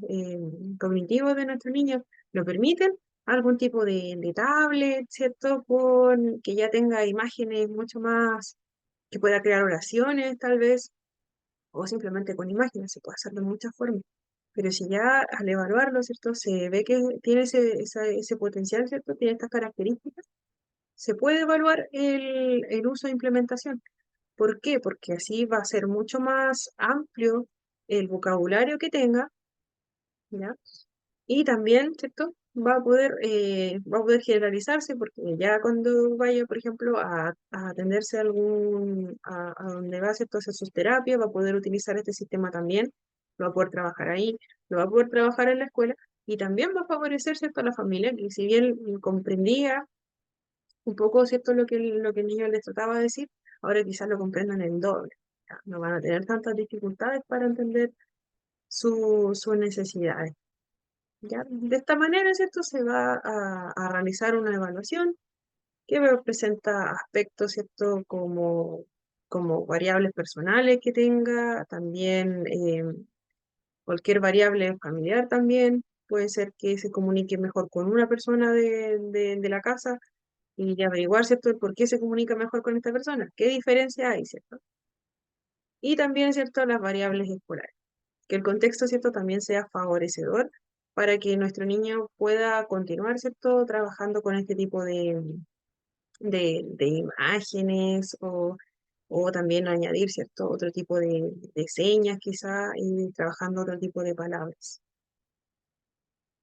cognitivos de nuestro niño lo permiten, algún tipo de tablet, ¿cierto? Que ya tenga imágenes mucho más, que pueda crear oraciones tal vez, o simplemente con imágenes, se puede hacer de muchas formas. Pero si ya al evaluarlo, ¿cierto? Se ve que tiene ese potencial, ¿cierto? Tiene estas características, se puede evaluar el uso de implementación. ¿Por qué? Porque así va a ser mucho más amplio el vocabulario que tenga, ¿ya? Y también, ¿cierto? Va a poder generalizarse porque ya cuando vaya, por ejemplo, a atenderse a donde va, ¿cierto? A hacer sus terapias, va a poder utilizar este sistema también, lo va a poder trabajar ahí, lo va a poder trabajar en la escuela y también va a favorecer, ¿cierto? A la familia que si bien comprendía un poco, ¿cierto? Lo que el niño les trataba de decir, ahora quizás lo comprendan el doble. Ya, no van a tener tantas dificultades para entender sus necesidades. ¿Ya? De esta manera, ¿cierto? Se va a realizar una evaluación que presenta aspectos, ¿cierto? Como variables personales que tenga, también cualquier variable familiar también. Puede ser que se comunique mejor con una persona de la casa, y de averiguar, ¿cierto?, el por qué se comunica mejor con esta persona, qué diferencia hay, ¿cierto? Y también, ¿cierto?, las variables escolares, que el contexto, ¿cierto?, también sea favorecedor para que nuestro niño pueda continuar, ¿cierto?, trabajando con este tipo de imágenes o también añadir, ¿cierto?, otro tipo de señas quizá y trabajando otro tipo de palabras.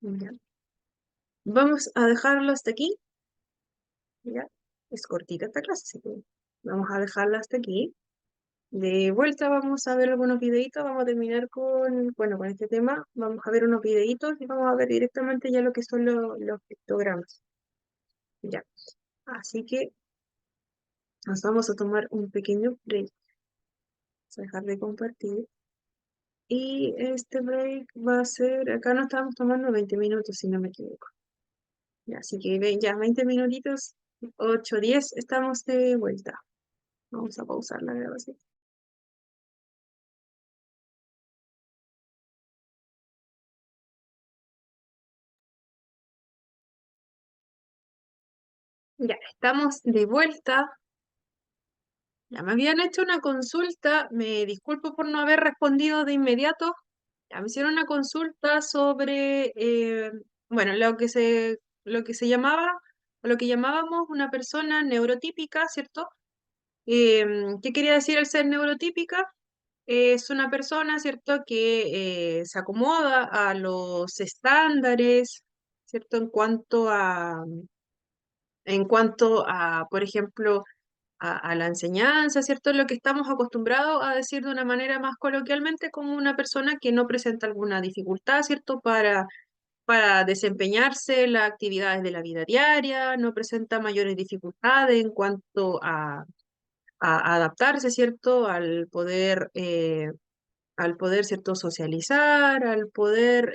¿Ya? Vamos a dejarlo hasta aquí, ¿ya? Es cortita esta clase, así que vamos a dejarla hasta aquí. De vuelta vamos a ver algunos videitos, vamos a terminar con, bueno, con este tema, vamos a ver unos videitos y vamos a ver directamente ya lo que son los pictogramas. Ya, así que nos vamos a tomar un pequeño break. Vamos a dejar de compartir. Y este break va a ser, acá no estamos tomando 20 minutos, si no me equivoco. Ya, así que ya 20 minutitos, 8, 10, estamos de vuelta. Vamos a pausar la grabación. Ya, estamos de vuelta. Ya me habían hecho una consulta, me disculpo por no haber respondido de inmediato. Ya me hicieron una consulta sobre, bueno, lo que se llamaba, o lo que llamábamos una persona neurotípica, ¿cierto? ¿Qué quería decir el ser neurotípica? Es una persona, ¿cierto?, que se acomoda a los estándares, ¿cierto? En cuanto a, por ejemplo, a la enseñanza, ¿cierto? Lo que estamos acostumbrados a decir de una manera más coloquialmente como una persona que no presenta alguna dificultad, ¿cierto? Para desempeñarse en las actividades de la vida diaria, no presenta mayores dificultades en cuanto a adaptarse, ¿cierto? Al poder, ¿cierto?, socializar, al poder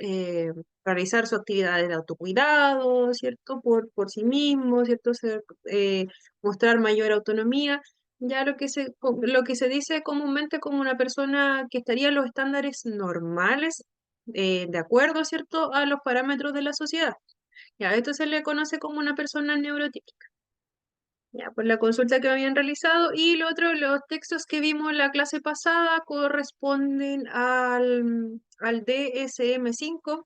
realizar sus actividades de autocuidado, ¿cierto?, por sí mismo, ¿cierto?, mostrar mayor autonomía, ya lo que se dice comúnmente como una persona que estaría en los estándares normales, de acuerdo, ¿cierto?, a los parámetros de la sociedad. Ya, esto se le conoce como una persona neurotípica. Ya, por la consulta que me habían realizado. Y lo otro, los textos que vimos en la clase pasada corresponden al DSM-5,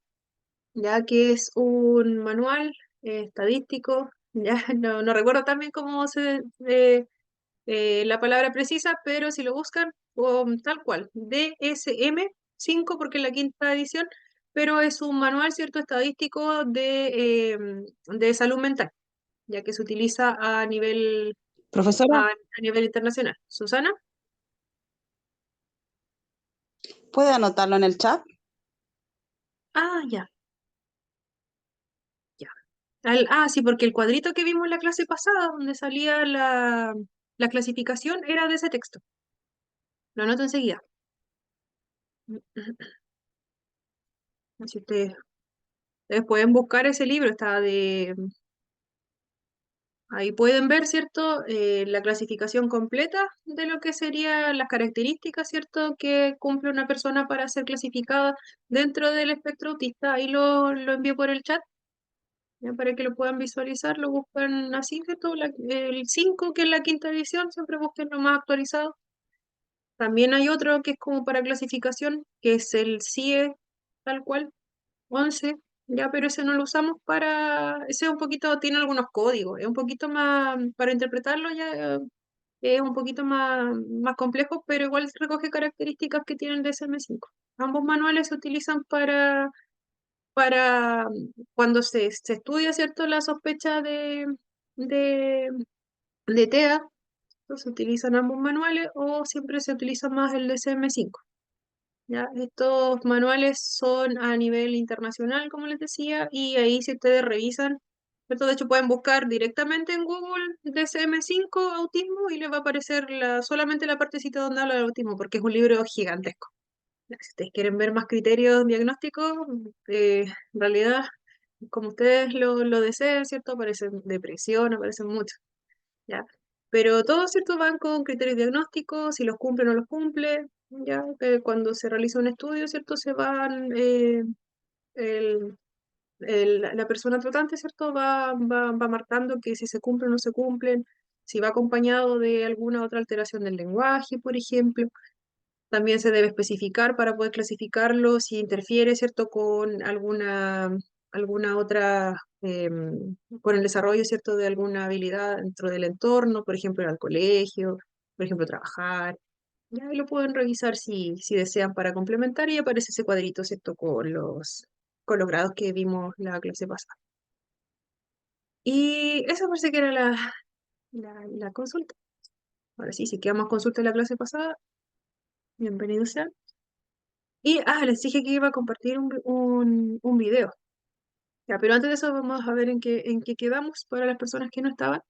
ya que es un manual estadístico, ya no recuerdo también cómo la palabra precisa, pero si lo buscan, tal cual, DSM-5, porque es la quinta edición, pero es un manual, ¿cierto?, estadístico de salud mental, ya que se utiliza a nivel Profesora, a nivel internacional. ¿Susana? ¿puede anotarlo en el chat? Ah, ya, ya. Sí, porque el cuadrito que vimos en la clase pasada, donde salía la clasificación, era de ese texto. Lo anoto enseguida. Así ustedes pueden buscar ese libro, ahí pueden ver, ¿cierto?, la clasificación completa de lo que serían las características, ¿cierto?, que cumple una persona para ser clasificada dentro del espectro autista. Ahí lo envío por el chat, ya, para que lo puedan visualizar. Lo buscan así, ¿cierto? El 5, que es la quinta edición, siempre busquen lo más actualizado. También hay otro que es como para clasificación, que es el CIE, tal cual, 11, ya, pero ese no lo usamos ese es un poquito, tiene algunos códigos, es un poquito más, para interpretarlo ya, es un poquito más complejo, pero igual recoge características que tiene el DSM-5. Ambos manuales se utilizan para cuando se estudia, ¿cierto?, la sospecha de, de TEA, se utilizan ambos manuales o siempre se utiliza más el DSM-5. ¿Ya? Estos manuales son a nivel internacional, como les decía, y ahí si ustedes revisan, ¿cierto? De hecho pueden buscar directamente en Google DSM-5 autismo y les va a aparecer solamente la partecita donde habla del autismo, porque es un libro gigantesco. Si ustedes quieren ver más criterios diagnósticos, en realidad, como ustedes lo deseen, ¿cierto? Aparecen depresión, aparecen mucho, ¿ya? Pero todos, ¿cierto?, van con criterios diagnósticos, si los cumple o no los cumple, ¿ya? Cuando se realiza un estudio, ¿cierto?, se van, la persona tratante, ¿cierto? Va marcando que si se cumplen o no se cumplen, si va acompañado de alguna otra alteración del lenguaje, por ejemplo. También se debe especificar para poder clasificarlo si interfiere, ¿cierto?, con alguna otra, con el desarrollo, ¿cierto?, de alguna habilidad dentro del entorno, por ejemplo, ir al colegio, por ejemplo, trabajar. Ya ahí lo pueden revisar si desean para complementar y aparece ese cuadrito, ¿cierto?, con los grados que vimos la clase pasada. Y esa parece que era la consulta. Ahora sí, si queda más consulta en la clase pasada, bienvenidos sean. Y, les dije que iba a compartir un video. Ya, pero antes de eso vamos a ver en qué quedamos para las personas que no estaban.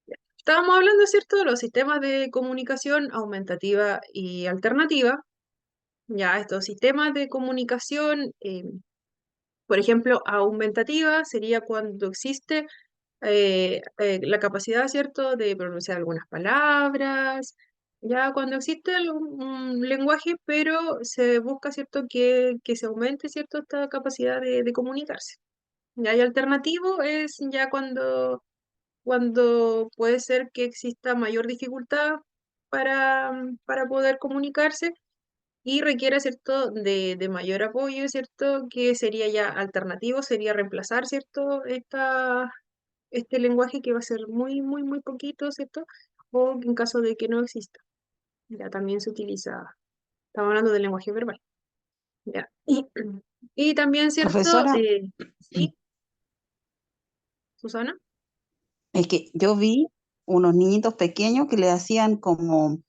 Ya. Estábamos hablando, ¿cierto?, de los sistemas de comunicación aumentativa y alternativa. Ya, estos sistemas de comunicación, por ejemplo, aumentativa sería cuando existe la capacidad, ¿cierto?, de pronunciar algunas palabras, ya cuando existe un lenguaje, pero se busca, ¿cierto?, que se aumente, ¿cierto?, esta capacidad de comunicarse. Ya, y alternativo es ya cuando puede ser que exista mayor dificultad para poder comunicarse y requiere, ¿cierto?, de mayor apoyo, ¿cierto?, que sería ya alternativo, sería reemplazar, ¿cierto?, este lenguaje que va a ser muy, muy, muy poquito, ¿cierto? O en caso de que no exista. Ya también se utiliza, estamos hablando del lenguaje verbal. Ya. Y también, ¿cierto? Profesora, Sí, Susana. es que yo vi unos niñitos pequeños que le hacían como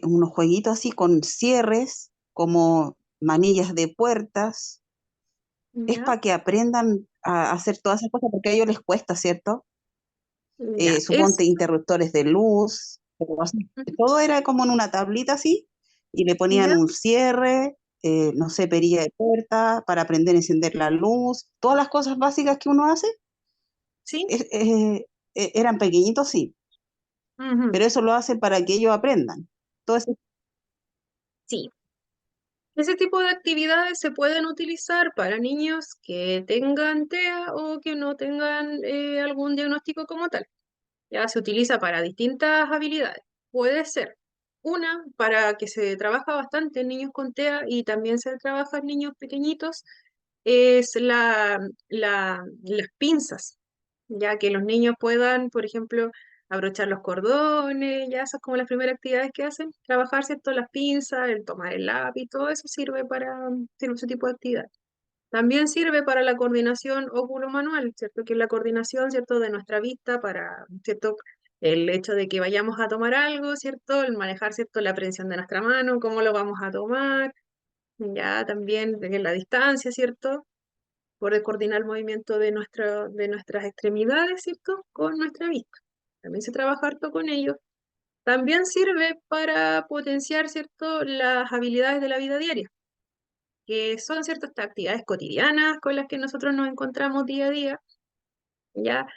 unos jueguitos así con cierres, como manillas de puertas. Es Ya, para que aprendan a hacer todas esas cosas porque a ellos les cuesta, ¿cierto? ya, Suponte interruptores de luz, pero así, todo era como en una tablita así, y le ponían ya, un cierre, no sé, perilla de puerta, para aprender a encender la luz, todas las cosas básicas que uno hace, sí, es- eh, eran pequeñitos, sí, ujú, pero eso lo hacen para que ellos aprendan. Todo eso, sí. Ese tipo de actividades se pueden utilizar para niños que tengan TEA o que no tengan algún diagnóstico como tal. Ya se utiliza para distintas habilidades. Puede ser una para que se trabaja bastante en niños con TEA y también se trabaja en niños pequeñitos, es las pinzas, ya que los niños puedan, por ejemplo, abrochar los cordones, ya esas como las primeras actividades que hacen, trabajar, ¿cierto? Las pinzas, el tomar el lápiz, todo eso sirve ese tipo de actividad. También sirve para la coordinación óculo-manual, ¿cierto? Que es la coordinación, ¿cierto? De nuestra vista para, ¿cierto? El hecho de que vayamos a tomar algo, ¿cierto? El manejar, ¿cierto? La precisión de nuestra mano, cómo lo vamos a tomar, ya también en la distancia, ¿cierto? Poder coordinar el movimiento de nuestras extremidades, ¿cierto? Con nuestra vista. También se trabaja harto con ello. También sirve para potenciar, ¿cierto? Las habilidades de la vida diaria, que son ciertas actividades cotidianas con las que nosotros nos encontramos día a día, ¿ya?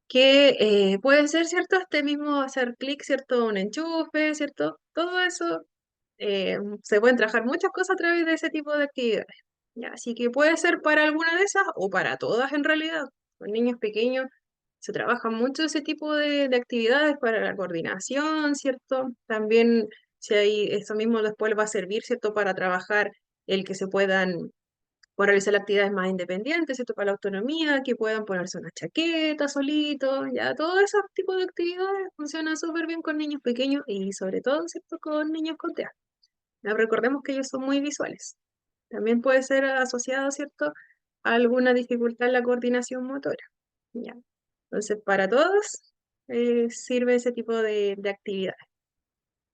Que pueden ser, ¿cierto? Este mismo hacer clic, ¿cierto? Un enchufe, ¿cierto? Todo eso, se pueden trabajar muchas cosas a través de ese tipo de actividades, ¿ya? Así que puede ser para alguna de esas o para todas en realidad. Con niños pequeños se trabaja mucho ese tipo de actividades para la coordinación, ¿cierto? También si hay, eso mismo después va a servir, ¿cierto? Para trabajar el que se puedan realizar actividades más independientes, ¿cierto? Para la autonomía, que puedan ponerse una chaqueta solitos, ya, todo ese tipo de actividades funcionan súper bien con niños pequeños y sobre todo, ¿cierto? Con niños con TEA. Ya, recordemos que ellos son muy visuales. También puede ser asociado, ¿cierto? A alguna dificultad en la coordinación motora. Ya. Entonces, para todos sirve ese tipo de actividades.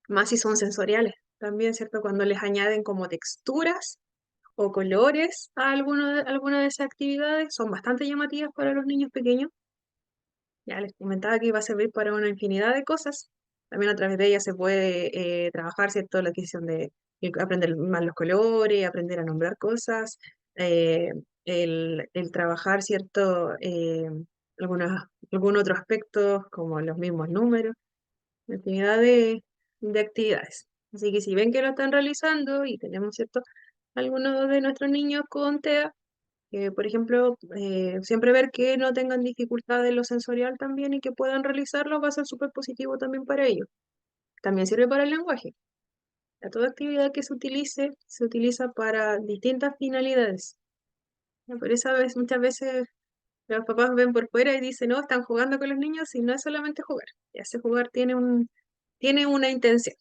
Más si son sensoriales. También, ¿cierto? Cuando les añaden como texturas o colores a alguna de esas actividades, son bastante llamativas para los niños pequeños. Ya les comentaba que iba a servir para una infinidad de cosas. También a través de ellas se puede trabajar, ¿cierto? La adquisición de aprender más los colores, aprender a nombrar cosas, eh, el trabajar, ¿cierto? Algún otro aspecto, como los mismos números, una infinidad de actividades. Así que si ven que lo están realizando y tenemos, ¿cierto? Algunos de nuestros niños con TEA, Por ejemplo, siempre ver que no tengan dificultad en lo sensorial también y que puedan realizarlo va a ser súper positivo también para ellos. También sirve para el lenguaje. Toda actividad que se utiliza para distintas finalidades. Por esa vez, muchas veces los papás ven por fuera y dicen, no, están jugando con los niños y no es solamente jugar. Ese jugar tiene una intención,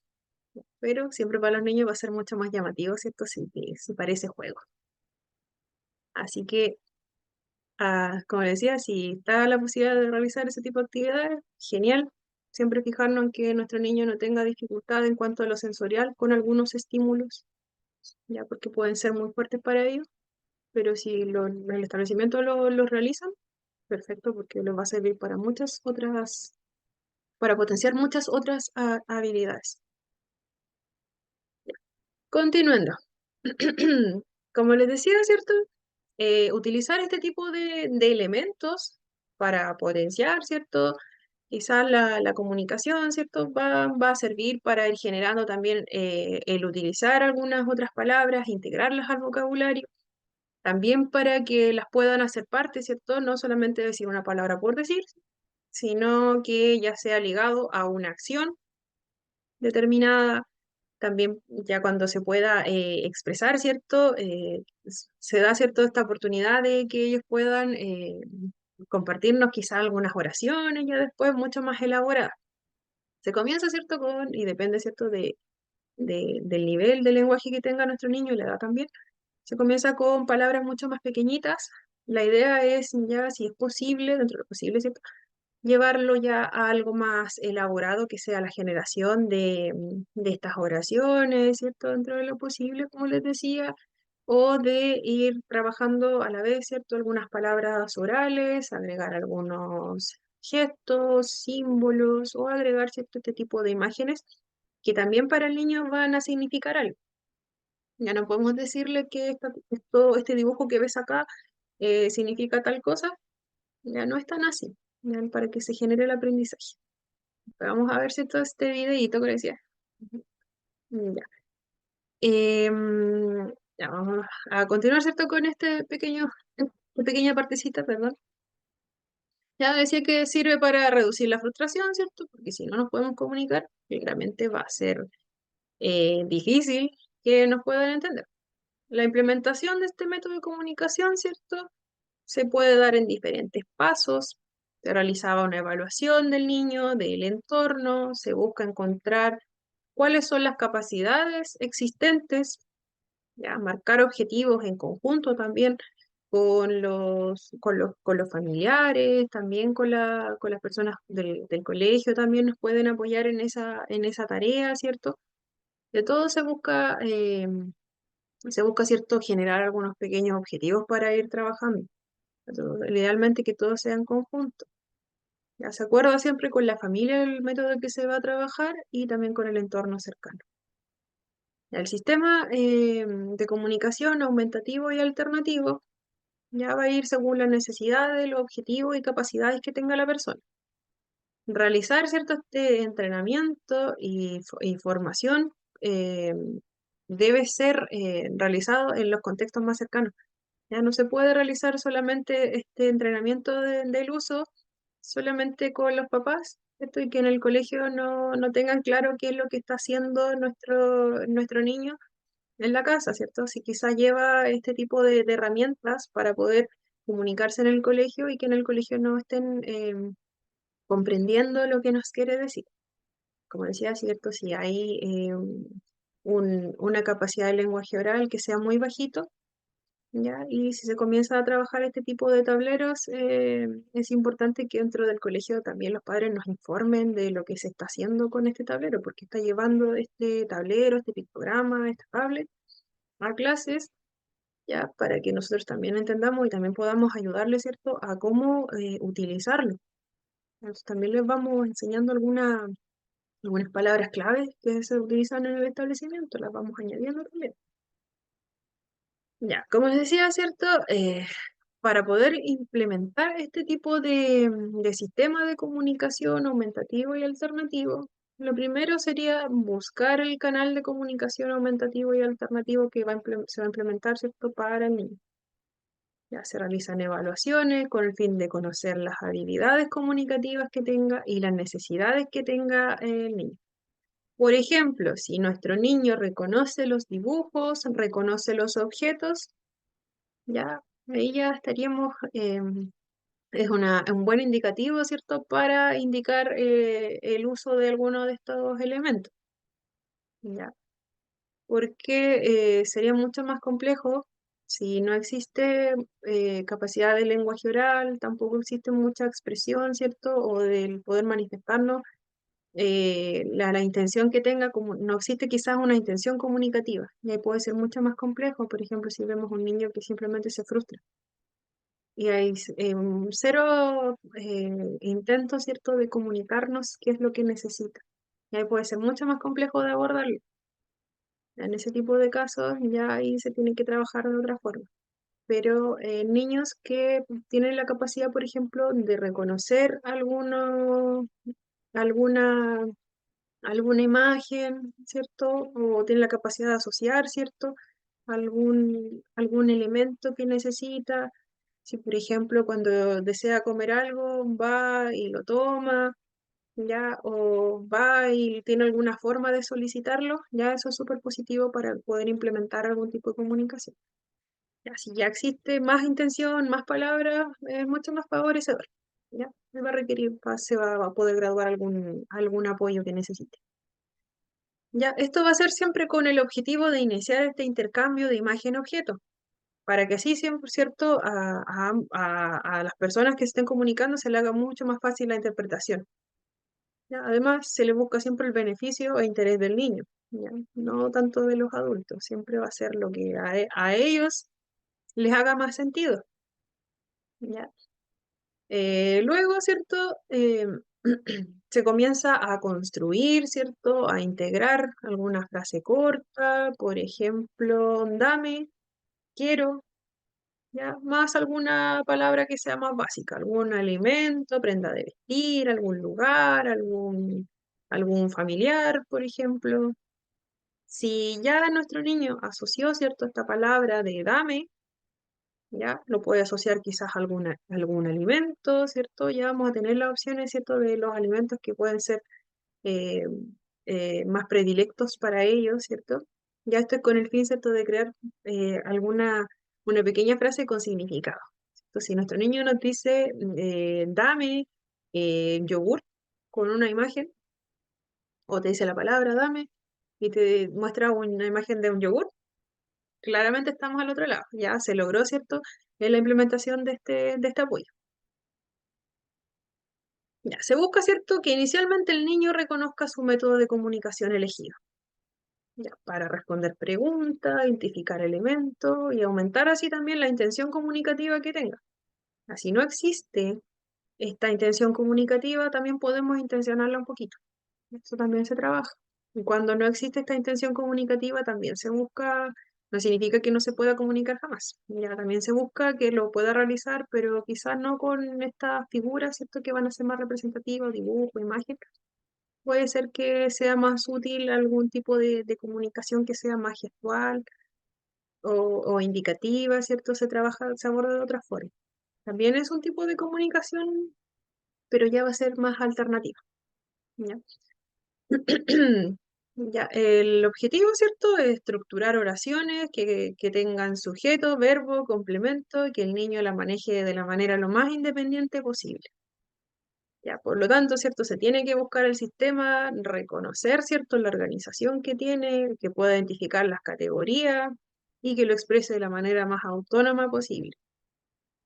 pero siempre para los niños va a ser mucho más llamativo, ¿cierto? Si parece juego. Así que, como les decía, si está la posibilidad de realizar ese tipo de actividades, genial. Siempre fijarnos en que nuestro niño no tenga dificultad en cuanto a lo sensorial con algunos estímulos, ya porque pueden ser muy fuertes para ellos, pero si el establecimiento lo realizan, perfecto, porque les va a servir para muchas otras, para potenciar muchas otras habilidades. Continuando. Como les decía, ¿cierto? Utilizar este tipo de elementos para potenciar, ¿cierto? Quizás la comunicación, ¿cierto? Va a servir para ir generando también el utilizar algunas otras palabras, integrarlas al vocabulario, también para que las puedan hacer parte, ¿cierto? No solamente decir una palabra por decir, sino que ya sea ligado a una acción determinada, también ya cuando se pueda expresar, ¿cierto? Se da, ¿cierto? Esta oportunidad de que ellos puedan compartirnos quizá algunas oraciones ya después mucho más elaboradas. Se comienza, ¿cierto? Y depende, ¿cierto? Del nivel de lenguaje que tenga nuestro niño y la edad también. Se comienza con palabras mucho más pequeñitas. La idea es ya, si es posible, dentro de lo posible, ¿cierto? Llevarlo ya a algo más elaborado, que sea la generación de estas oraciones, ¿cierto? Dentro de lo posible, como les decía, o de ir trabajando a la vez, ¿cierto? Algunas palabras orales, agregar algunos gestos, símbolos, o agregar, ¿cierto? Este tipo de imágenes que también para el niño van a significar algo. Ya no podemos decirle que este dibujo que ves acá significa tal cosa, ya no es tan así, ya, para que se genere el aprendizaje. Vamos a ver si todo este videito que decía. Ya. Ya vamos a continuar, ¿cierto? Con esta pequeña partecita, perdón. Ya decía que sirve para reducir la frustración, ¿cierto? Porque si no nos podemos comunicar, claramente va a ser difícil que nos puedan entender. La implementación de este método de comunicación, ¿cierto? Se puede dar en diferentes pasos. Se realizaba una evaluación del niño, del entorno, se busca encontrar cuáles son las capacidades existentes, ya, marcar objetivos en conjunto también con los familiares, también con las personas del colegio, también nos pueden apoyar en esa tarea, ¿cierto? De todo se busca, ¿cierto?, generar algunos pequeños objetivos para ir trabajando. Idealmente que todos sean conjuntos. Ya se acuerda siempre con la familia el método que se va a trabajar y también con el entorno cercano. El sistema de comunicación aumentativo y alternativo ya va a ir según las necesidades, los objetivos y capacidades que tenga la persona. Realizar cierto entrenamiento y formación eh, debe ser realizado en los contextos más cercanos. Ya no se puede realizar solamente este entrenamiento del uso solamente con los papás, ¿cierto? Y que en el colegio no tengan claro qué es lo que está haciendo nuestro niño en la casa, ¿cierto? Si quizás lleva este tipo de herramientas para poder comunicarse en el colegio y que en el colegio no estén comprendiendo lo que nos quiere decir. Como decía, ¿cierto? Si hay una capacidad de lenguaje oral que sea muy bajito, ¿ya? Y si se comienza a trabajar este tipo de tableros, es importante que dentro del colegio también los padres nos informen de lo que se está haciendo con este tablero, porque está llevando este tablero, este pictograma, esta tablet a clases, ya, para que nosotros también entendamos y también podamos ayudarles, ¿cierto?, a cómo utilizarlo. Entonces, también les vamos enseñando algunas palabras claves que se utilizan en el establecimiento, las vamos añadiendo también. Ya, como les decía, ¿cierto? Para poder implementar este tipo de sistema de comunicación aumentativo y alternativo, lo primero sería buscar el canal de comunicación aumentativo y alternativo que se va a implementar, ¿cierto?, para el niño. Ya se realizan evaluaciones con el fin de conocer las habilidades comunicativas que tenga y las necesidades que tenga el niño. Por ejemplo, si nuestro niño reconoce los dibujos, reconoce los objetos, ya ahí ya estaríamos, es un buen indicativo, ¿cierto?, para indicar el uso de alguno de estos elementos, ¿ya? Porque sería mucho más complejo si no existe capacidad de lenguaje oral, tampoco existe mucha expresión, ¿cierto? O del poder manifestarnos la intención que tenga, como no existe quizás una intención comunicativa, y ahí puede ser mucho más complejo, por ejemplo, si vemos un niño que simplemente se frustra y hay cero intento, ¿cierto?, de comunicarnos qué es lo que necesita. Y ahí puede ser mucho más complejo de abordarlo. En ese tipo de casos ya ahí se tiene que trabajar de otra forma. Pero niños que tienen la capacidad, por ejemplo, de reconocer alguna, alguna imagen, ¿cierto? O tienen la capacidad de asociar, ¿cierto? Algún elemento que necesita. Si, por ejemplo, cuando desea comer algo, va y lo toma, ya, o va y tiene alguna forma de solicitarlo, ya eso es súper positivo para poder implementar algún tipo de comunicación. Ya, si ya existe más intención, más palabras, es mucho más favorecedor. Ya, me va a requerir, va a poder graduar algún apoyo que necesite. Ya, esto va a ser siempre con el objetivo de iniciar este intercambio de imagen-objeto, para que así, siempre, ¿cierto?, a las personas que se estén comunicando se le haga mucho más fácil la interpretación. ¿Ya? Además, se le busca siempre el beneficio e interés del niño, ¿ya? No tanto de los adultos, siempre va a ser lo que a ellos les haga más sentido, ¿ya? Luego, ¿cierto? Se comienza a construir, ¿cierto? A integrar alguna frase corta, por ejemplo, dame, quiero, ¿ya? Más alguna palabra que sea más básica, algún alimento, prenda de vestir, algún lugar, algún familiar, por ejemplo. Si ya nuestro niño asoció, ¿cierto?, esta palabra de dame, ya lo puede asociar quizás a algún alimento, ¿cierto? Ya vamos a tener las opciones, ¿cierto?, de los alimentos que pueden ser eh, más predilectos para ellos, ¿cierto? Ya esto es con el fin, ¿cierto?, de crear una pequeña frase con significado. Entonces, si nuestro niño nos dice, dame yogur con una imagen, o te dice la palabra dame, y te muestra una imagen de un yogur, claramente estamos al otro lado. Ya se logró, ¿cierto?, en la implementación de este apoyo. Ya, se busca, ¿cierto?, que inicialmente el niño reconozca su método de comunicación elegido. Ya, para responder preguntas, identificar elementos y aumentar así también la intención comunicativa que tenga. Así no existe esta intención comunicativa, también podemos intencionarla un poquito. Esto también se trabaja. Y cuando no existe esta intención comunicativa, también se busca, no significa que no se pueda comunicar jamás. Ya, también se busca que lo pueda realizar, pero quizás no con estas figuras, ¿cierto?, que van a ser más representativas, dibujo, imagen. Puede ser que sea más útil algún tipo de comunicación que sea más gestual o indicativa, ¿cierto? Se aborda de otra forma. También es un tipo de comunicación, pero ya va a ser más alternativa, ¿ya? Ya, el objetivo, ¿cierto?, es estructurar oraciones que tengan sujeto, verbo, complemento, y que el niño la maneje de la manera lo más independiente posible. Ya, por lo tanto, ¿cierto? Se tiene que buscar el sistema, reconocer, ¿cierto?, la organización que tiene, que pueda identificar las categorías y que lo exprese de la manera más autónoma posible.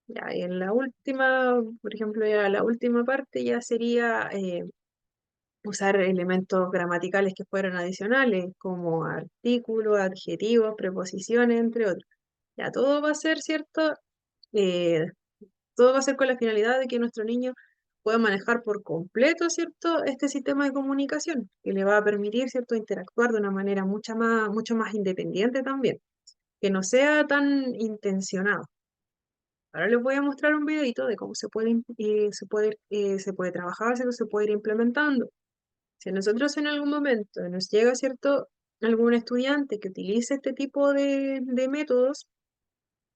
Ya, y en la última, por ejemplo, ya la última parte ya sería usar elementos gramaticales que fueran adicionales, como artículos, adjetivos, preposiciones, entre otros. Ya, todo va a ser, ¿cierto? Eh, Todo va a ser con la finalidad de que nuestro niño pueda manejar por completo, ¿cierto?, este sistema de comunicación, que le va a permitir, ¿cierto?, interactuar de una manera mucho más independiente también, que no sea tan intencionado. Ahora les voy a mostrar un videito de cómo se puede trabajar, ¿cierto?, se puede ir implementando. Si a nosotros en algún momento nos llega, ¿cierto?, algún estudiante que utilice este tipo de métodos,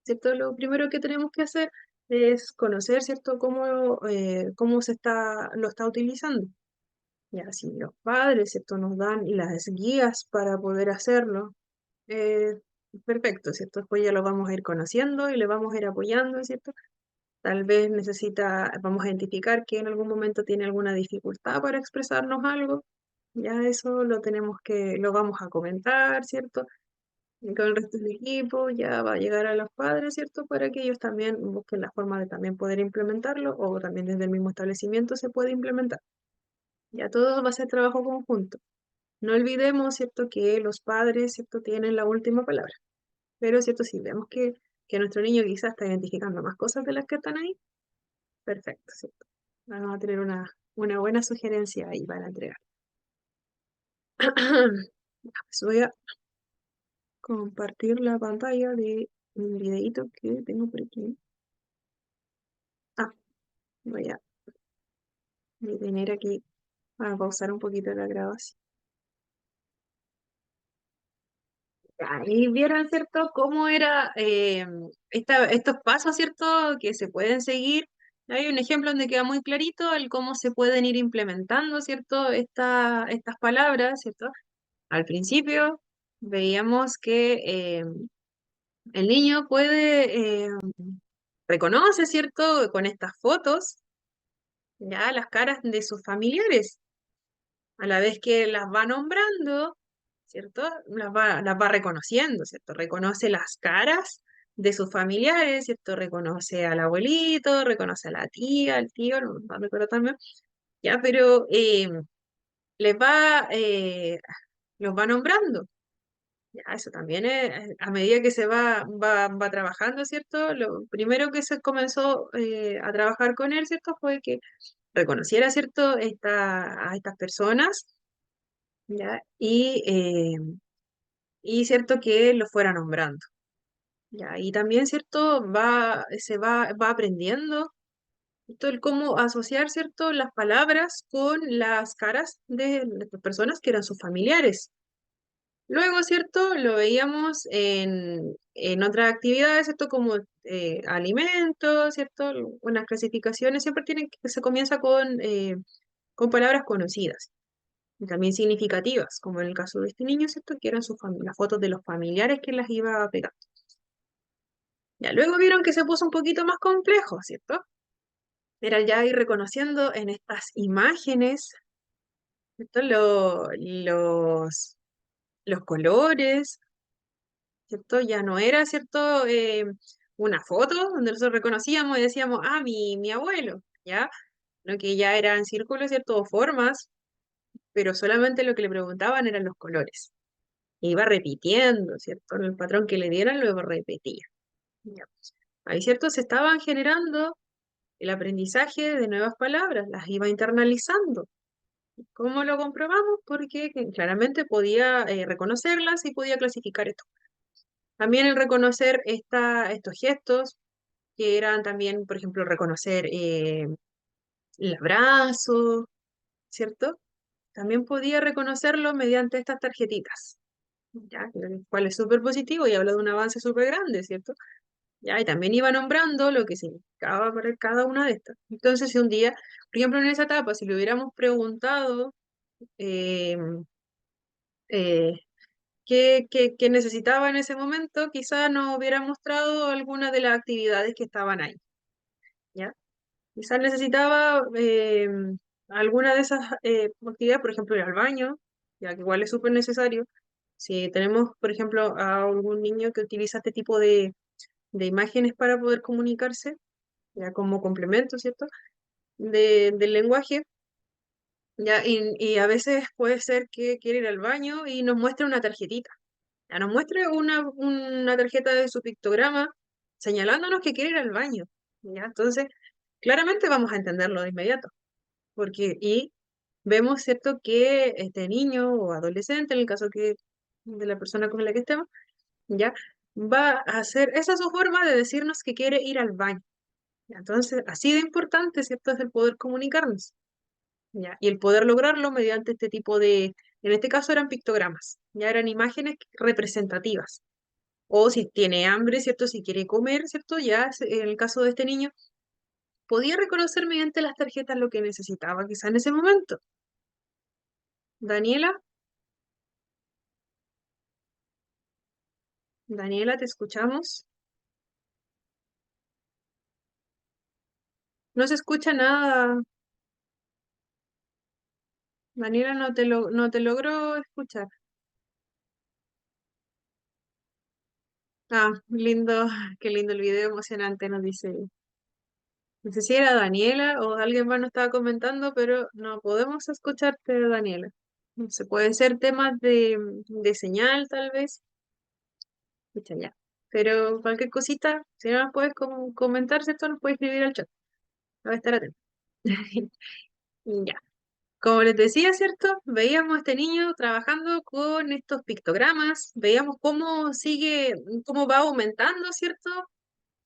¿cierto? Lo primero que tenemos que hacer es conocer, ¿cierto?, cómo lo está utilizando. Ya, si los padres, ¿cierto?, nos dan las guías para poder hacerlo, eh, perfecto, ¿cierto? Después ya lo vamos a ir conociendo y le vamos a ir apoyando, ¿cierto? Tal vez vamos a identificar que en algún momento tiene alguna dificultad para expresarnos algo. Ya eso lo vamos a comentar, ¿cierto? Y con el resto del equipo ya va a llegar a los padres, ¿cierto? Para que ellos también busquen la forma de también poder implementarlo o también desde el mismo establecimiento se puede implementar. Ya todo va a ser trabajo conjunto. No olvidemos, ¿cierto?, que los padres, ¿cierto?, tienen la última palabra. Pero, ¿cierto?, si vemos que nuestro niño quizás está identificando más cosas de las que están ahí, perfecto, ¿cierto? Vamos a tener una buena sugerencia ahí para entregar. Pues voy a compartir la pantalla de un videito que tengo por aquí. Ah, voy a detener aquí para pausar un poquito la grabación. Ahí vieron, ¿cierto?, cómo era estos pasos, ¿cierto?, que se pueden seguir. Hay un ejemplo donde queda muy clarito el cómo se pueden ir implementando, ¿cierto?, estas palabras, ¿cierto? Al principio veíamos que el niño reconoce, ¿cierto?, con estas fotos, ya las caras de sus familiares, a la vez que las va nombrando, ¿cierto? Las va reconociendo, ¿cierto? Reconoce las caras de sus familiares, ¿cierto? Reconoce al abuelito, reconoce a la tía, al tío, no recuerdo también, ya, pero les va, los va nombrando. Ya, eso también es, a medida que va trabajando, ¿cierto? Lo primero que se comenzó a trabajar con él, ¿cierto? Fue que reconociera, ¿cierto? A estas personas, ¿ya? Y cierto que lo fuera nombrando. Ya, y también, ¿cierto? Va aprendiendo esto, el cómo asociar, ¿cierto? Las palabras con las caras de las personas que eran sus familiares. Luego, ¿cierto? Lo veíamos en otras actividades, ¿cierto? Como alimentos, ¿cierto? Unas clasificaciones siempre se comienza con palabras conocidas y también significativas, como en el caso de este niño, ¿cierto? Que eran las fotos de los familiares que las iba pegando. Ya luego vieron que se puso un poquito más complejo, ¿cierto? Era ya ir reconociendo en estas imágenes, ¿cierto? Los colores, ¿cierto? Ya no era, ¿cierto? Una foto donde nosotros reconocíamos y decíamos, ah, mi abuelo, ¿ya? No, que ya eran círculos, ¿cierto? O formas, pero solamente lo que le preguntaban eran los colores. E iba repitiendo, ¿cierto? El patrón que le dieran lo repetía. Ya. Ahí, ¿cierto? Se estaban generando el aprendizaje de nuevas palabras, las iba internalizando. ¿Cómo lo comprobamos? Porque claramente podía reconocerlas y podía clasificar esto. También el reconocer estos gestos, que eran también, por ejemplo, reconocer el abrazo, ¿cierto? También podía reconocerlo mediante estas tarjetitas, ¿ya? Lo cual es súper positivo y habla de un avance súper grande, ¿cierto? ¿Ya? Y también iba nombrando lo que significaba para cada una de estas. Entonces, si un día, por ejemplo, en esa etapa, si le hubiéramos preguntado eh, eh, qué necesitaba en ese momento, quizá nos hubiera mostrado alguna de las actividades que estaban ahí, ¿ya? Quizás necesitaba alguna de esas actividades, por ejemplo, ir al baño, ya que igual es súper necesario. Si tenemos, por ejemplo, a algún niño que utiliza este tipo de imágenes para poder comunicarse, ya como complemento, ¿cierto? Del lenguaje, ya, y a veces puede ser que quiere ir al baño y nos muestre una tarjetita. Ya nos muestre una tarjeta de su pictograma señalándonos que quiere ir al baño. ¿Ya? Entonces, claramente vamos a entenderlo de inmediato. Y vemos, ¿cierto?, que este niño o adolescente, en el caso de la persona con la que estemos, ¿ya? Va a hacer, esa es su forma de decirnos que quiere ir al baño. ¿Ya? Entonces, así de importante, ¿cierto?, es el poder comunicarnos. ¿Ya? Y el poder lograrlo mediante este tipo en este caso eran pictogramas, ya eran imágenes representativas o si tiene hambre, ¿cierto? Si quiere comer, ¿cierto? Ya en el caso de este niño, podía reconocer mediante las tarjetas lo que necesitaba quizá en ese momento. Daniela, Daniela, te escuchamos. No se escucha nada. Daniela, no te logro escuchar. Ah, lindo, qué lindo el video, emocionante, nos dice. No sé si era Daniela o alguien más nos estaba comentando, pero no podemos escucharte, Daniela. No sé, puede ser temas de señal, tal vez. Escucha ya. Pero cualquier cosita, si no nos puedes comentar, ¿cierto? Nos puedes escribir al chat. Va a estar atento. Ya. Como les decía, ¿cierto? Veíamos a este niño trabajando con estos pictogramas, veíamos cómo sigue, cómo va aumentando, ¿cierto?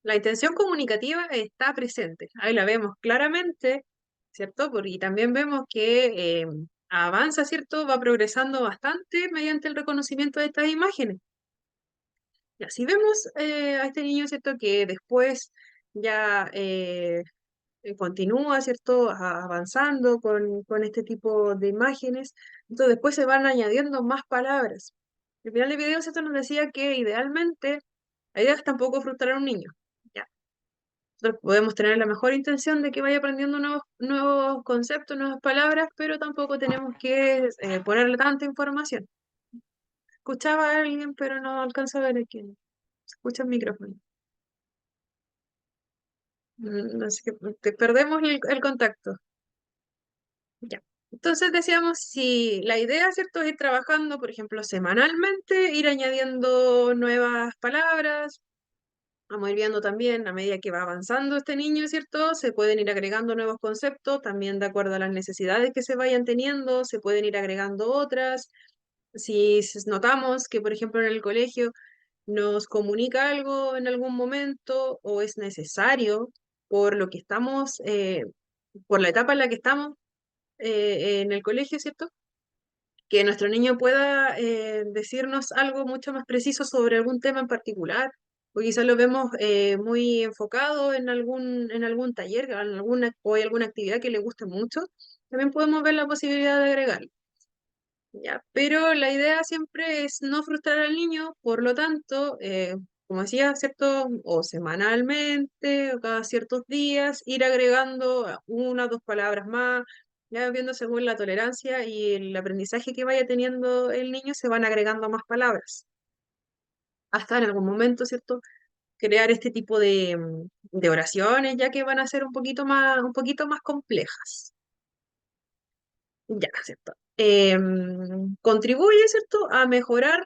La intención comunicativa está presente, ahí la vemos claramente, ¿cierto? Y también vemos que avanza, ¿cierto? Va progresando bastante mediante el reconocimiento de estas imágenes. Y así vemos a este niño, ¿cierto? Que después ya continúa, ¿cierto? Avanzando con este tipo de imágenes. Entonces después se van añadiendo más palabras. Al final del video, ¿cierto? Nos decía que idealmente la idea es tampoco frustrar a un niño. ¿Ya? Nosotros podemos tener la mejor intención de que vaya aprendiendo nuevos conceptos, nuevas palabras, pero tampoco tenemos que ponerle tanta información. Escuchaba a alguien, pero no alcanzo a ver a quién. Se escucha el micrófono. Así que perdemos el contacto. Ya. Entonces decíamos, si la idea, ¿cierto?, es ir trabajando, por ejemplo, semanalmente, ir añadiendo nuevas palabras, vamos a ir viendo también a medida que va avanzando este niño, ¿cierto? Se pueden ir agregando nuevos conceptos, también de acuerdo a las necesidades que se vayan teniendo, se pueden ir agregando otras. Si notamos que, por ejemplo, en el colegio nos comunica algo en algún momento o es necesario por lo que estamos, por la etapa en la que estamos en el colegio, ¿cierto? Que nuestro niño pueda decirnos algo mucho más preciso sobre algún tema en particular, o quizás lo vemos muy enfocado en algún taller, o hay alguna actividad que le guste mucho, también podemos ver la posibilidad de agregarlo. ¿Ya? Pero la idea siempre es no frustrar al niño, por lo tanto, como decía, ¿cierto? O semanalmente, o cada ciertos días, ir agregando una o dos palabras más, ya viendo según la tolerancia y el aprendizaje que vaya teniendo el niño, se van agregando más palabras. Hasta en algún momento, ¿cierto? Crear este tipo de oraciones, ya que van a ser un poquito más complejas. Ya, ¿cierto? Contribuye, ¿cierto?, a mejorar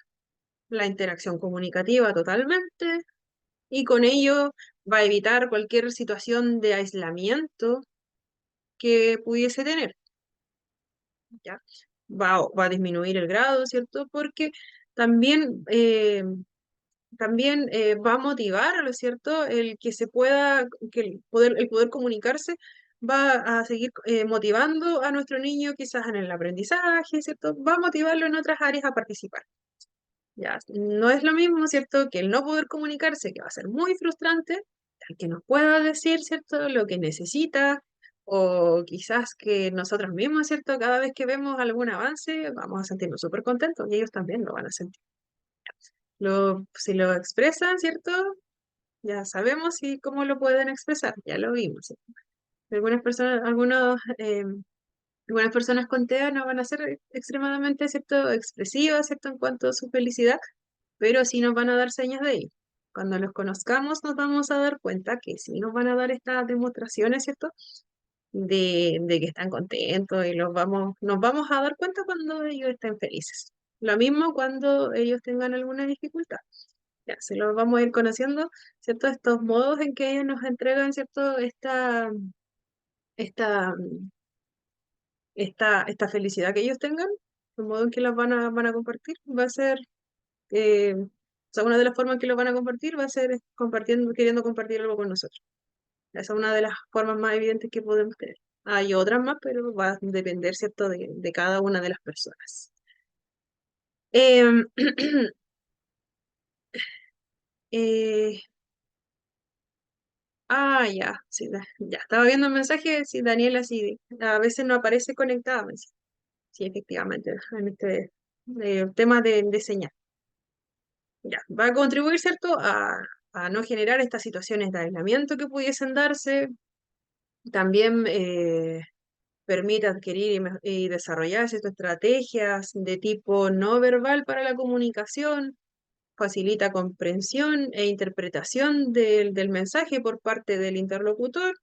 la interacción comunicativa totalmente y con ello va a evitar cualquier situación de aislamiento que pudiese tener, ¿ya? Va a disminuir el grado, ¿cierto? Porque también, va a motivar, ¿cierto? El que se pueda, que el poder comunicarse va a seguir motivando a nuestro niño quizás en el aprendizaje, ¿cierto? Va a motivarlo en otras áreas a participar. Ya, no es lo mismo, ¿cierto? Que el no poder comunicarse, que va a ser muy frustrante, al que nos pueda decir, ¿cierto? Lo que necesita, o quizás que nosotros mismos, ¿cierto? Cada vez que vemos algún avance, vamos a sentirnos súper contentos y ellos también lo van a sentir. Si lo expresan, ¿cierto? Ya sabemos y cómo lo pueden expresar, ya lo vimos, ¿cierto? Algunas personas con TEA no van a ser extremadamente, ¿cierto?, expresivas, ¿cierto?, en cuanto a su felicidad, pero sí nos van a dar señas de ello. Cuando los conozcamos nos vamos a dar cuenta que sí nos van a dar estas demostraciones, ¿cierto?, de que están contentos y nos vamos a dar cuenta cuando ellos estén felices. Lo mismo cuando ellos tengan alguna dificultad. Ya, se los vamos a ir conociendo, ¿cierto? Estos modos en que ellos nos entregan, ¿cierto? Esta, esta felicidad que ellos tengan, el modo en que las van a compartir, va a ser, o sea, una de las formas en que lo van a compartir va a ser compartiendo, queriendo compartir algo con nosotros. Esa es una de las formas más evidentes que podemos tener. Hay otras más, pero va a depender, ¿cierto?, de cada una de las personas. Em, Ya, sí, ya, estaba viendo el mensaje, sí, Daniela, sí, a veces no aparece conectada, me dice. Sí, efectivamente, en este tema de señal. Ya, va a contribuir, ¿cierto?, a no generar estas situaciones de aislamiento que pudiesen darse. También permite adquirir y desarrollar ciertas estrategias de tipo no verbal para la comunicación, facilita comprensión e interpretación del mensaje por parte del interlocutor.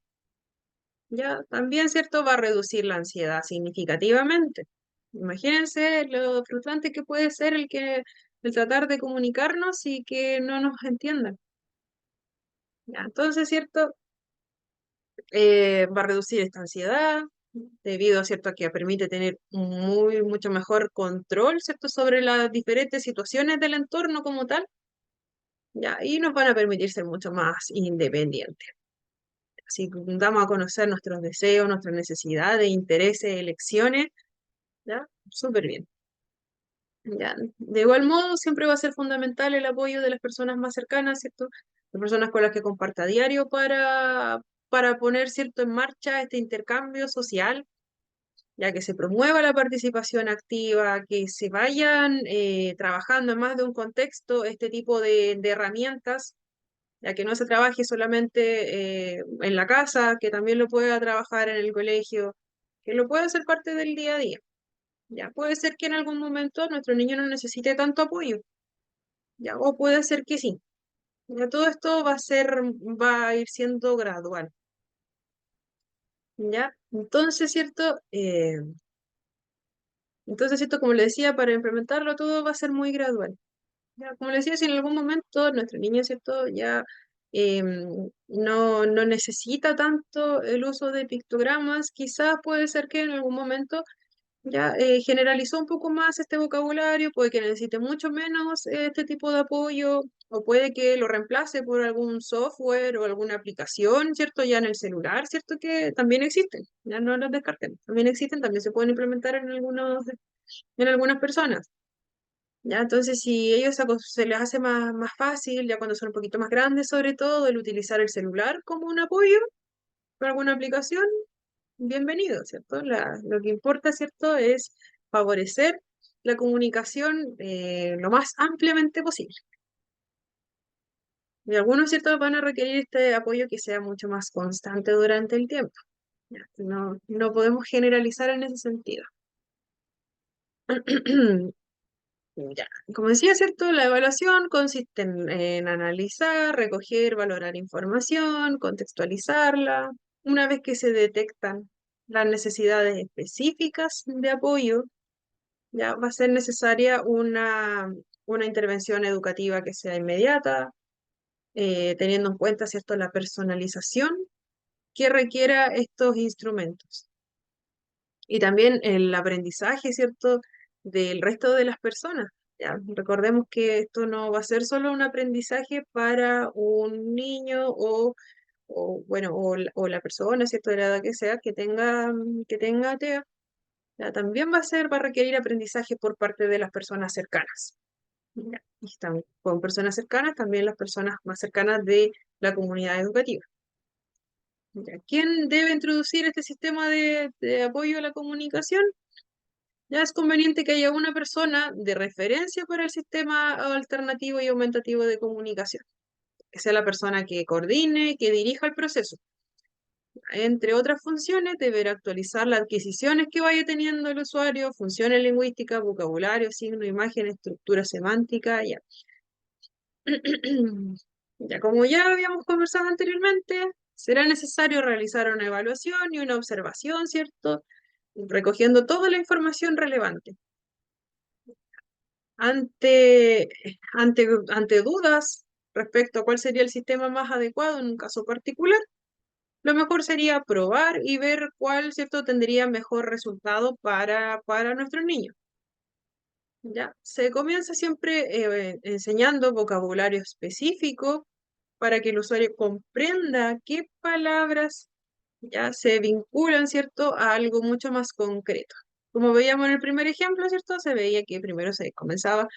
Ya, también, ¿cierto?, va a reducir la ansiedad significativamente. Imagínense lo frustrante que puede ser el tratar de comunicarnos y que no nos entiendan. Ya, entonces, ¿cierto? Va a reducir esta ansiedad debido a, ¿cierto?, a que permite tener mucho mejor control, ¿cierto?, sobre las diferentes situaciones del entorno como tal. Ya, y nos van a permitir ser mucho más independientes. Si damos a conocer nuestros deseos, nuestras necesidades, intereses, elecciones, ¿ya? Súper bien. ¿Ya? De igual modo, siempre va a ser fundamental el apoyo de las personas más cercanas, ¿cierto? Las personas con las que comparta a diario para poner, ¿cierto?, en marcha este intercambio social, ya que se promueva la participación activa, que se vayan trabajando en más de un contexto este tipo de herramientas, ya que no se trabaje solamente en la casa, que también lo pueda trabajar en el colegio, que lo pueda hacer parte del día a día. Ya puede ser que en algún momento nuestro niño no necesite tanto apoyo, ya, o puede ser que sí. Ya todo esto va a ir siendo gradual. ¿Ya? Entonces, ¿cierto? Como le decía, para implementarlo todo va a ser muy gradual. Ya, como le decía, si en algún momento nuestro niño, ¿cierto? Ya no necesita tanto el uso de pictogramas, quizás puede ser que en algún momento ya generalizó un poco más este vocabulario, puede que necesite mucho menos este tipo de apoyo, o puede que lo reemplace por algún software o alguna aplicación, ¿cierto? Ya en el celular, ¿cierto? Que también existen, ya no los descartemos, también existen, también se pueden implementar en algunas personas. Ya, entonces, si ellos se les hace más fácil, ya cuando son un poquito más grandes, sobre todo, el utilizar el celular como un apoyo para alguna aplicación, bienvenido, ¿cierto? Lo que importa, ¿cierto?, es favorecer la comunicación lo más ampliamente posible. Y algunos, ¿cierto?, van a requerir este apoyo que sea mucho más constante durante el tiempo. Ya, no podemos generalizar en ese sentido. Ya, como decía, ¿cierto? La evaluación consiste en analizar, recoger, valorar información, contextualizarla. Una vez que se detectan las necesidades específicas de apoyo, ya va a ser necesaria una intervención educativa que sea inmediata, teniendo en cuenta, ¿cierto?, la personalización que requiera estos instrumentos. Y también el aprendizaje, ¿cierto?, del resto de las personas. Ya, recordemos que esto no va a ser solo un aprendizaje para un niño bueno, o la persona, ¿cierto?, de la edad que sea, que tenga TEA. Ya, también va a requerir aprendizaje por parte de las personas cercanas. Ya, y están con personas cercanas, también las personas más cercanas de la comunidad educativa. Ya, ¿quién debe introducir este sistema de apoyo a la comunicación? Ya es conveniente que haya una persona de referencia para el sistema alternativo y aumentativo de comunicación, que sea la persona que coordine, que dirija el proceso. Entre otras funciones, deberá actualizar las adquisiciones que vaya teniendo el usuario, funciones lingüísticas, vocabulario, signo, imagen, estructura semántica, ya. Ya, como ya habíamos conversado anteriormente, será necesario realizar una evaluación y una observación, ¿cierto? Recogiendo toda la información relevante. Ante dudas respecto a cuál sería el sistema más adecuado en un caso particular, lo mejor sería probar y ver cuál, ¿cierto?, tendría mejor resultado para nuestros niños. ¿Ya? Se comienza siempre enseñando vocabulario específico para que el usuario comprenda qué palabras ya se vinculan, ¿cierto?, a algo mucho más concreto. Como veíamos en el primer ejemplo, ¿cierto? Se veía que primero se comenzaba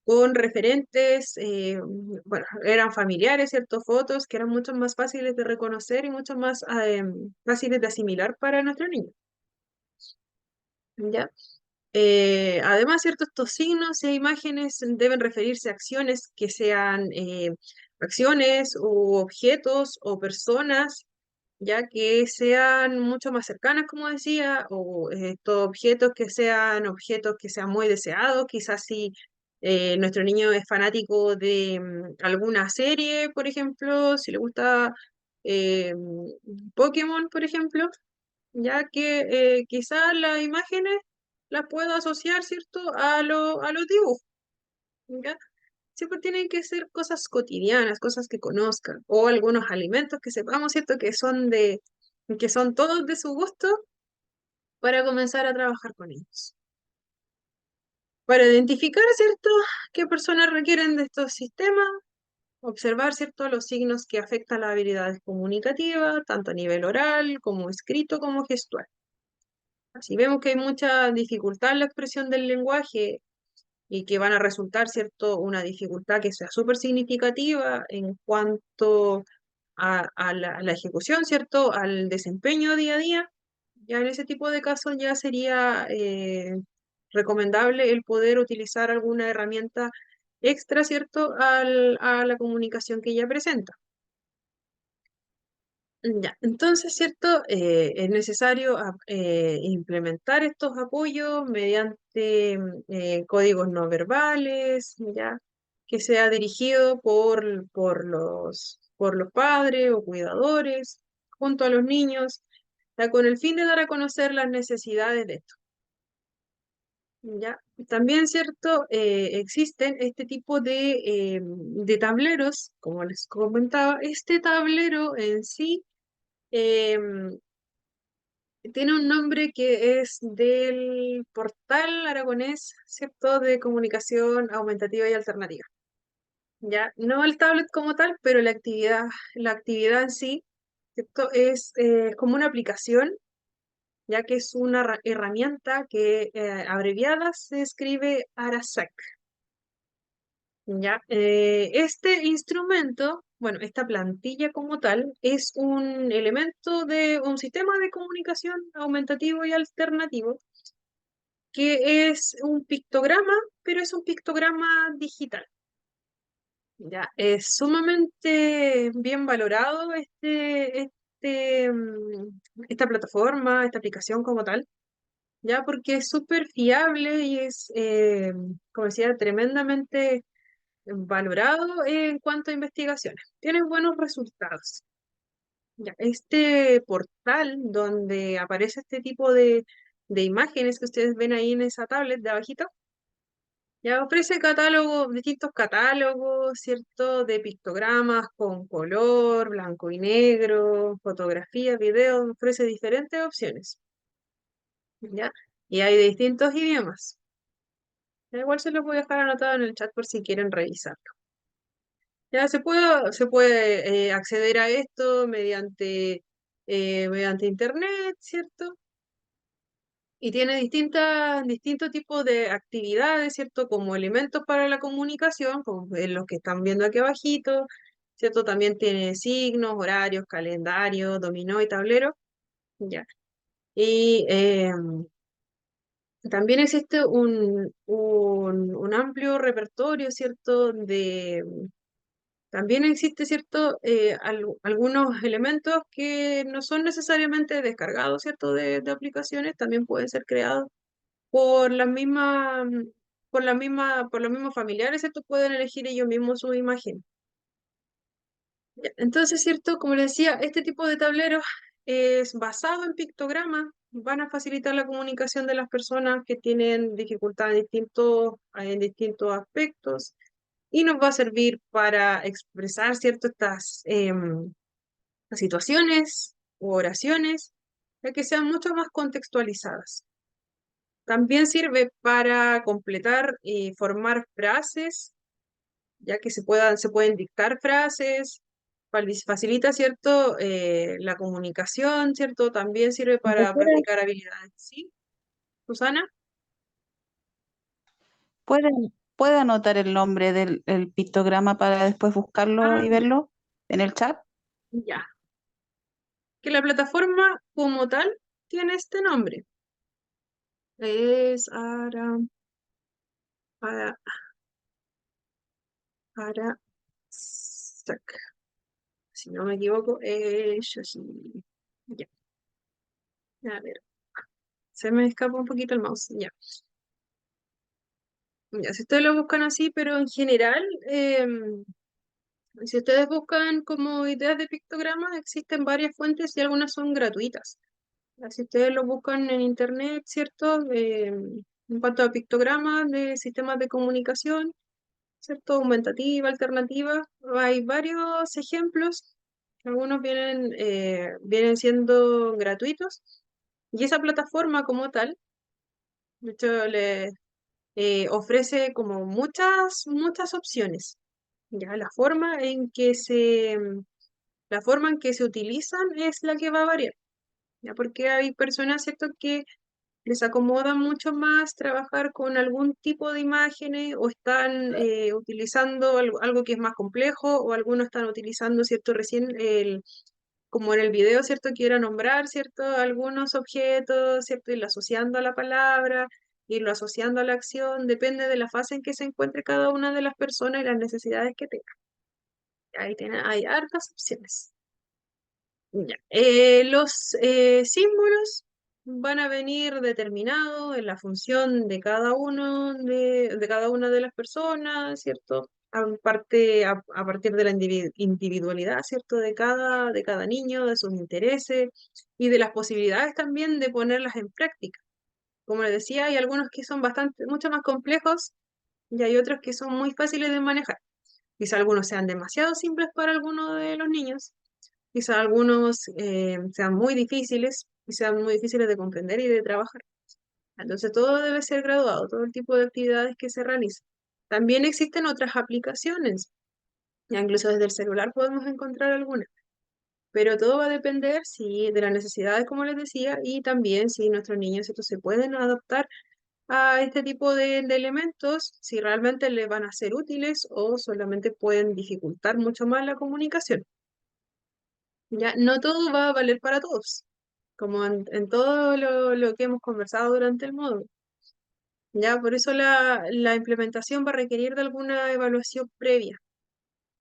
con referentes, bueno, eran familiares, ¿cierto? Fotos que eran mucho más fáciles de reconocer y mucho más fáciles de asimilar para nuestro niño. ¿Ya? Además, ¿cierto? Estos signos e imágenes deben referirse a acciones que sean acciones o objetos o personas, ya que sean mucho más cercanas, como decía, o estos objetos que sean muy deseados, quizás si nuestro niño es fanático de alguna serie, por ejemplo, si le gusta Pokémon, por ejemplo, ya que quizás las imágenes las puedo asociar, ¿cierto?, a los dibujos, ¿ya? Siempre tienen que ser cosas cotidianas, cosas que conozcan, o algunos alimentos que sepamos, ¿cierto?, que son todos de su gusto para comenzar a trabajar con ellos. Para identificar, ¿cierto?, qué personas requieren de estos sistemas, observar, ¿cierto?, los signos que afectan las habilidades comunicativas, tanto a nivel oral como escrito como gestual. Si vemos que hay mucha dificultad en la expresión del lenguaje y que van a resultar, ¿cierto?, una dificultad que sea súper significativa en cuanto a la ejecución, ¿cierto?, al desempeño día a día, ya en ese tipo de casos ya sería recomendable el poder utilizar alguna herramienta extra, ¿cierto?, a la comunicación que ella presenta. Ya, entonces, ¿cierto? Es necesario implementar estos apoyos mediante códigos no verbales, ¿ya? Que sea dirigido por los padres o cuidadores junto a los niños, ya, con el fin de dar a conocer las necesidades de esto. ¿Ya? También, ¿cierto? Existen este tipo de tableros, como les comentaba. Este tablero en sí Em, tiene un nombre que es del Portal Aragonés, ¿cierto? De comunicación aumentativa y alternativa. ¿Ya? No el tablet como tal, pero la actividad en sí, ¿cierto? Es como una aplicación, ya que es una herramienta que abreviada se escribe ARASAC. ¿Ya? Este instrumento, bueno, esta plantilla como tal, es un elemento de un sistema de comunicación aumentativo y alternativo, que es un pictograma, pero es un pictograma digital. ¿Ya? Es sumamente bien valorado esta plataforma, esta aplicación como tal, ya porque es súper fiable y es, como decía, tremendamente valorado en cuanto a investigaciones. Tiene buenos resultados. Ya, este portal donde aparece este tipo de imágenes que ustedes ven ahí en esa tablet de abajito, ya ofrece distintos catálogos, ¿cierto? De pictogramas con color, blanco y negro, fotografías, videos, ofrece diferentes opciones. ¿Ya? Y hay de distintos idiomas. Igual se los voy a dejar anotado en el chat por si quieren revisar. Ya se puede acceder a esto mediante internet, ¿cierto? Y tiene distintos tipos de actividades, ¿cierto? Como elementos para la comunicación, como los que están viendo aquí abajito, ¿cierto? También tiene signos, horarios, calendarios, dominó y tablero, ya. Y también existe un amplio repertorio, ¿cierto? También existe, ¿cierto? Algunos elementos que no son necesariamente descargados, ¿cierto? De aplicaciones, también pueden ser creados por las mismas, por los mismos familiares, ¿cierto? Pueden elegir ellos mismos su imagen. Ya, entonces, ¿cierto? Como les decía, este tipo de tableros es basado en pictogramas, van a facilitar la comunicación de las personas que tienen dificultad en distintos aspectos y nos va a servir para expresar, ¿cierto? Estas situaciones u oraciones, ya que sean mucho más contextualizadas. También sirve para completar y formar frases, ya que se pueden dictar frases, facilita, ¿cierto? La comunicación, ¿cierto? También sirve para Profesora, practicar habilidades. ¿Sí, Susana? ¿pueden, puede anotar el nombre del el pictograma para después buscarlo Ah, y verlo en el chat? ya. Que la plataforma como tal tiene este nombre. Es Ara, Arasac. Si no me equivoco, Yoshi. Ya, a ver. Se me escapa un poquito el mouse. Ya. Ya, si ustedes lo buscan así, pero en general, si ustedes buscan como ideas de pictogramas, existen varias fuentes y algunas son gratuitas. Ya, si ustedes lo buscan en internet, ¿cierto? En cuanto a pictogramas de sistemas de comunicación, ¿cierto? Aumentativa, alternativa, hay varios ejemplos. Algunos vienen siendo gratuitos. Y esa plataforma como tal, de hecho, ofrece como muchas opciones. Ya, la forma en que se utilizan es la que va a variar. Ya, porque hay personas, ¿cierto?, que les acomoda mucho más trabajar con algún tipo de imágenes o están utilizando algo que es más complejo o algunos están utilizando, ¿cierto? Recién como en el video, ¿cierto? Quiero nombrar, ¿cierto? Algunos objetos, ¿cierto? Irlo asociando a la palabra, irlo asociando a la acción, depende de la fase en que se encuentre cada una de las personas y las necesidades que tenga. Hay hartas opciones. Ya. Los símbolos van a venir determinados en la función de cada uno de cada una de las personas, ¿cierto? A partir de la individualidad, ¿cierto? De cada niño, de sus intereses y de las posibilidades también de ponerlas en práctica. Como les decía, hay algunos que son mucho más complejos y hay otros que son muy fáciles de manejar. Quizá algunos sean demasiado simples para algunos de los niños. Quizá algunos sean muy difíciles y sean muy difíciles de comprender y de trabajar. Entonces todo debe ser graduado, todo el tipo de actividades que se realizan. También existen otras aplicaciones, ya incluso desde el celular podemos encontrar algunas, pero todo va a depender de las necesidades, como les decía, y también si nuestros niños estos se pueden adaptar a este tipo de elementos, si realmente les van a ser útiles o solamente pueden dificultar mucho más la comunicación. Ya, no todo va a valer para todos, como en todo lo que hemos conversado durante el módulo. Ya, por eso la implementación va a requerir de alguna evaluación previa,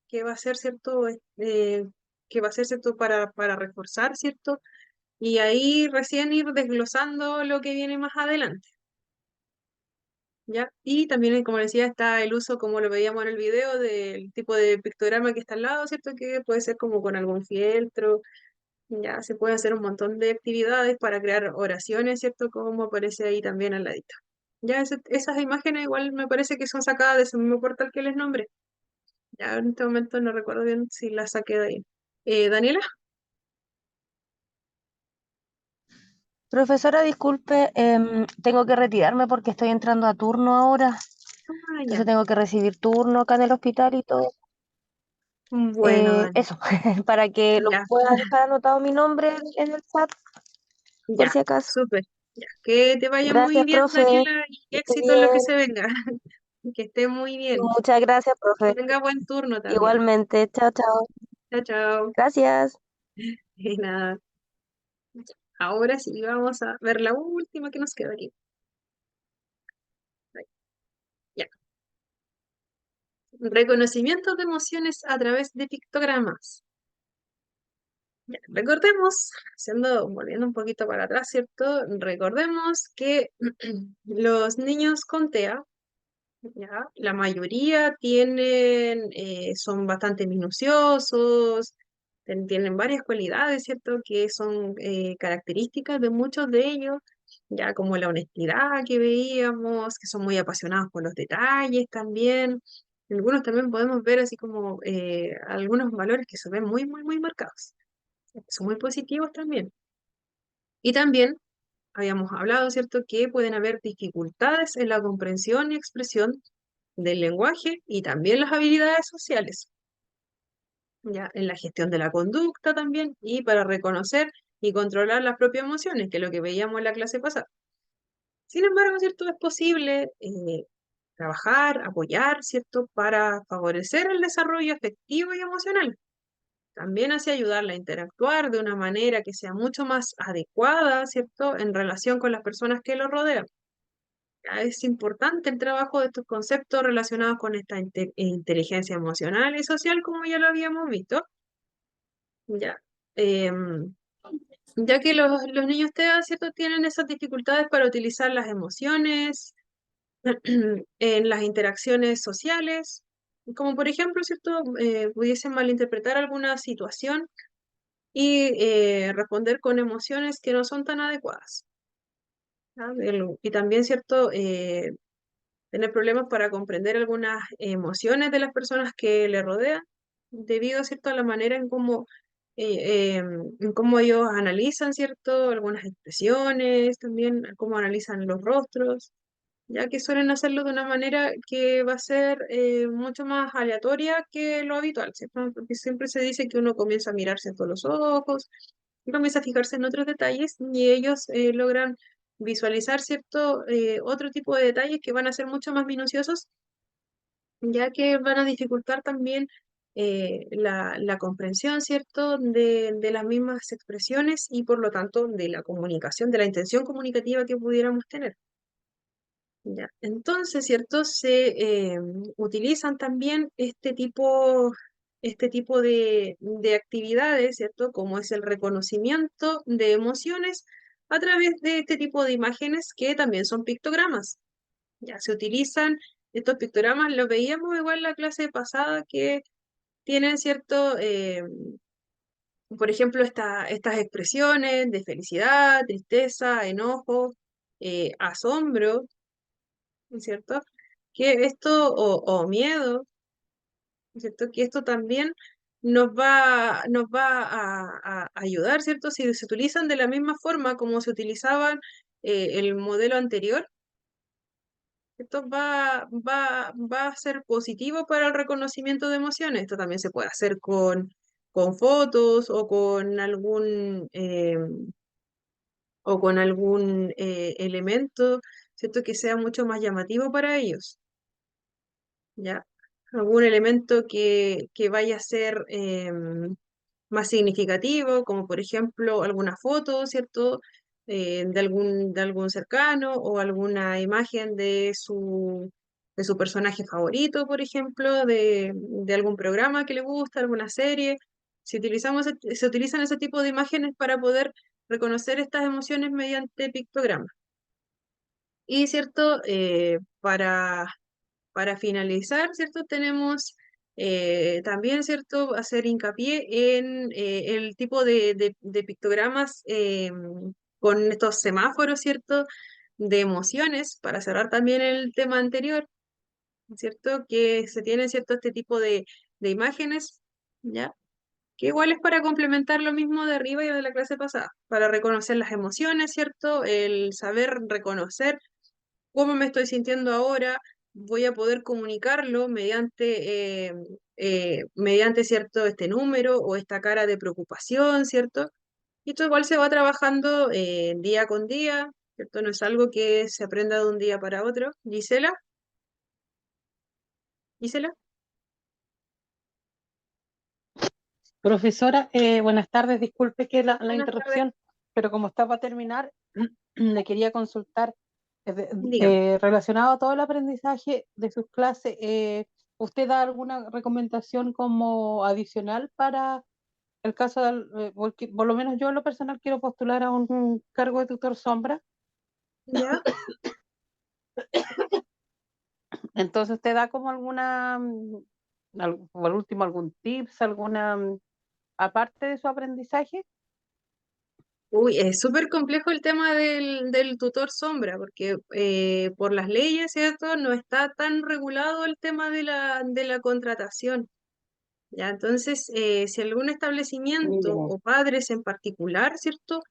que va a ser cierto, que va a ser cierto para reforzar, ¿cierto? Y ahí recién ir desglosando lo que viene más adelante. ¿Ya? Y también, como decía, está el uso, como lo veíamos en el video, del tipo de pictograma que está al lado, ¿cierto? Que puede ser como con algún fieltro. Ya se puede hacer un montón de actividades para crear oraciones, ¿cierto? Como aparece ahí también al ladito. Ya esas imágenes igual me parece que son sacadas de ese mismo portal que les nombré. Ya en este momento no recuerdo bien si las saqué de ahí. Daniela. Profesora, disculpe, tengo que retirarme porque estoy entrando a turno ahora, Ah, ya. entonces tengo que recibir turno acá en el hospital y todo. Bueno, Dani. Eso, para que lo Ya, pueda dejar anotado mi nombre en el chat, por ya. si acaso. Súper. Ya. Que te vaya muy Gracias, bien, profe, Daniela, y que esté éxito en lo que bien. se venga. Que esté muy bien. Muchas gracias, Que profe. tenga buen turno también. Igualmente, chao, chao. Chao, chao. Gracias. Y nada. Ahora sí, vamos a ver la última que nos queda aquí. Ya. Reconocimiento de emociones a través de pictogramas. Ya, recordemos, volviendo un poquito para atrás, ¿cierto? Recordemos que los niños con TEA, ya, la mayoría son bastante minuciosos, tienen varias cualidades, ¿cierto? Que son características de muchos de ellos, ya como la honestidad que veíamos, que son muy apasionados por los detalles también. Algunos también podemos ver así como algunos valores que se ven muy marcados. Son muy positivos también. Y también habíamos hablado, ¿cierto?, que pueden haber dificultades en la comprensión y expresión del lenguaje y también las habilidades sociales, ya en la gestión de la conducta también y para reconocer y controlar las propias emociones, que es lo que veíamos en la clase pasada. Sin embargo, ¿cierto? Es posible trabajar, apoyar, ¿cierto? Para favorecer el desarrollo afectivo y emocional. También hace ayudarla a interactuar de una manera que sea mucho más adecuada, ¿cierto? En relación con las personas que lo rodean. Ya es importante el trabajo de estos conceptos relacionados con esta inteligencia emocional y social, como ya lo habíamos visto. Ya. Em, ya que los niños TEA, ¿cierto? Tienen esas dificultades para utilizar las emociones en las interacciones sociales, como por ejemplo, ¿cierto? Pudiesen malinterpretar alguna situación y responder con emociones que no son tan adecuadas. ¿Ya? Y también, ¿cierto? Tener problemas para comprender algunas emociones de las personas que le rodean, debido, ¿cierto? A la manera en cómo ellos analizan, ¿cierto? Algunas expresiones, también cómo analizan los rostros, ya que suelen hacerlo de una manera que va a ser mucho más aleatoria que lo habitual, ¿cierto? Porque siempre se dice que uno comienza a mirarse a todos los ojos, y comienza a fijarse en otros detalles y ellos logran visualizar cierto otro tipo de detalles que van a ser mucho más minuciosos, ya que van a dificultar también la comprensión, ¿cierto?, de las mismas expresiones y por lo tanto de la comunicación, de la intención comunicativa que pudiéramos tener. Ya. Entonces, ¿cierto? Se utilizan también este tipo de actividades, ¿cierto? Como es el reconocimiento de emociones a través de este tipo de imágenes que también son pictogramas. Ya se utilizan estos pictogramas, los veíamos igual en la clase pasada que tienen, ¿cierto? Por ejemplo, estas expresiones de felicidad, tristeza, enojo, asombro, ¿cierto? Que esto, o miedo, ¿cierto? Que esto también nos va a ayudar, ¿cierto? Si se utilizan de la misma forma como se utilizaban el modelo anterior, esto va a ser positivo para el reconocimiento de emociones. Esto también se puede hacer con fotos o con algún elemento, ¿cierto? Que sea mucho más llamativo para ellos. ¿Ya? Algún elemento que vaya a ser más significativo, como por ejemplo alguna foto, ¿cierto? De algún cercano o alguna imagen de su personaje favorito, por ejemplo, de algún programa que le gusta, alguna serie. Se utilizan ese tipo de imágenes para poder reconocer estas emociones mediante pictogramas. Y, ¿cierto? Para finalizar, ¿cierto? Tenemos también, ¿cierto? Hacer hincapié en el tipo de pictogramas con estos semáforos, ¿cierto? De emociones, para cerrar también el tema anterior, ¿cierto? Que se tienen, ¿cierto? Este tipo de imágenes, ¿ya? Que igual es para complementar lo mismo de arriba y de la clase pasada, para reconocer las emociones, ¿cierto? El saber reconocer cómo me estoy sintiendo ahora, voy a poder comunicarlo mediante cierto este número o esta cara de preocupación, ¿cierto? Y esto igual se va trabajando día con día, ¿cierto? No es algo que se aprenda de un día para otro. Gisela, Profesora, buenas tardes, disculpe que la buenas tardes, interrupción, pero como está para terminar, le quería consultar dígame. relacionado a todo el aprendizaje de sus clases, ¿usted da alguna recomendación como adicional para el caso porque por lo menos yo en lo personal quiero postular a un cargo de tutor sombra? ¿Ya? Entonces, ¿usted da como alguna, por último, algún tips, alguna, aparte de su aprendizaje? Uy, es súper complejo el tema del tutor sombra, porque por las leyes, ¿cierto? No está tan regulado el tema de la contratación. ¿Ya? Entonces, si algún establecimiento Ya. o padres en particular, ¿cierto?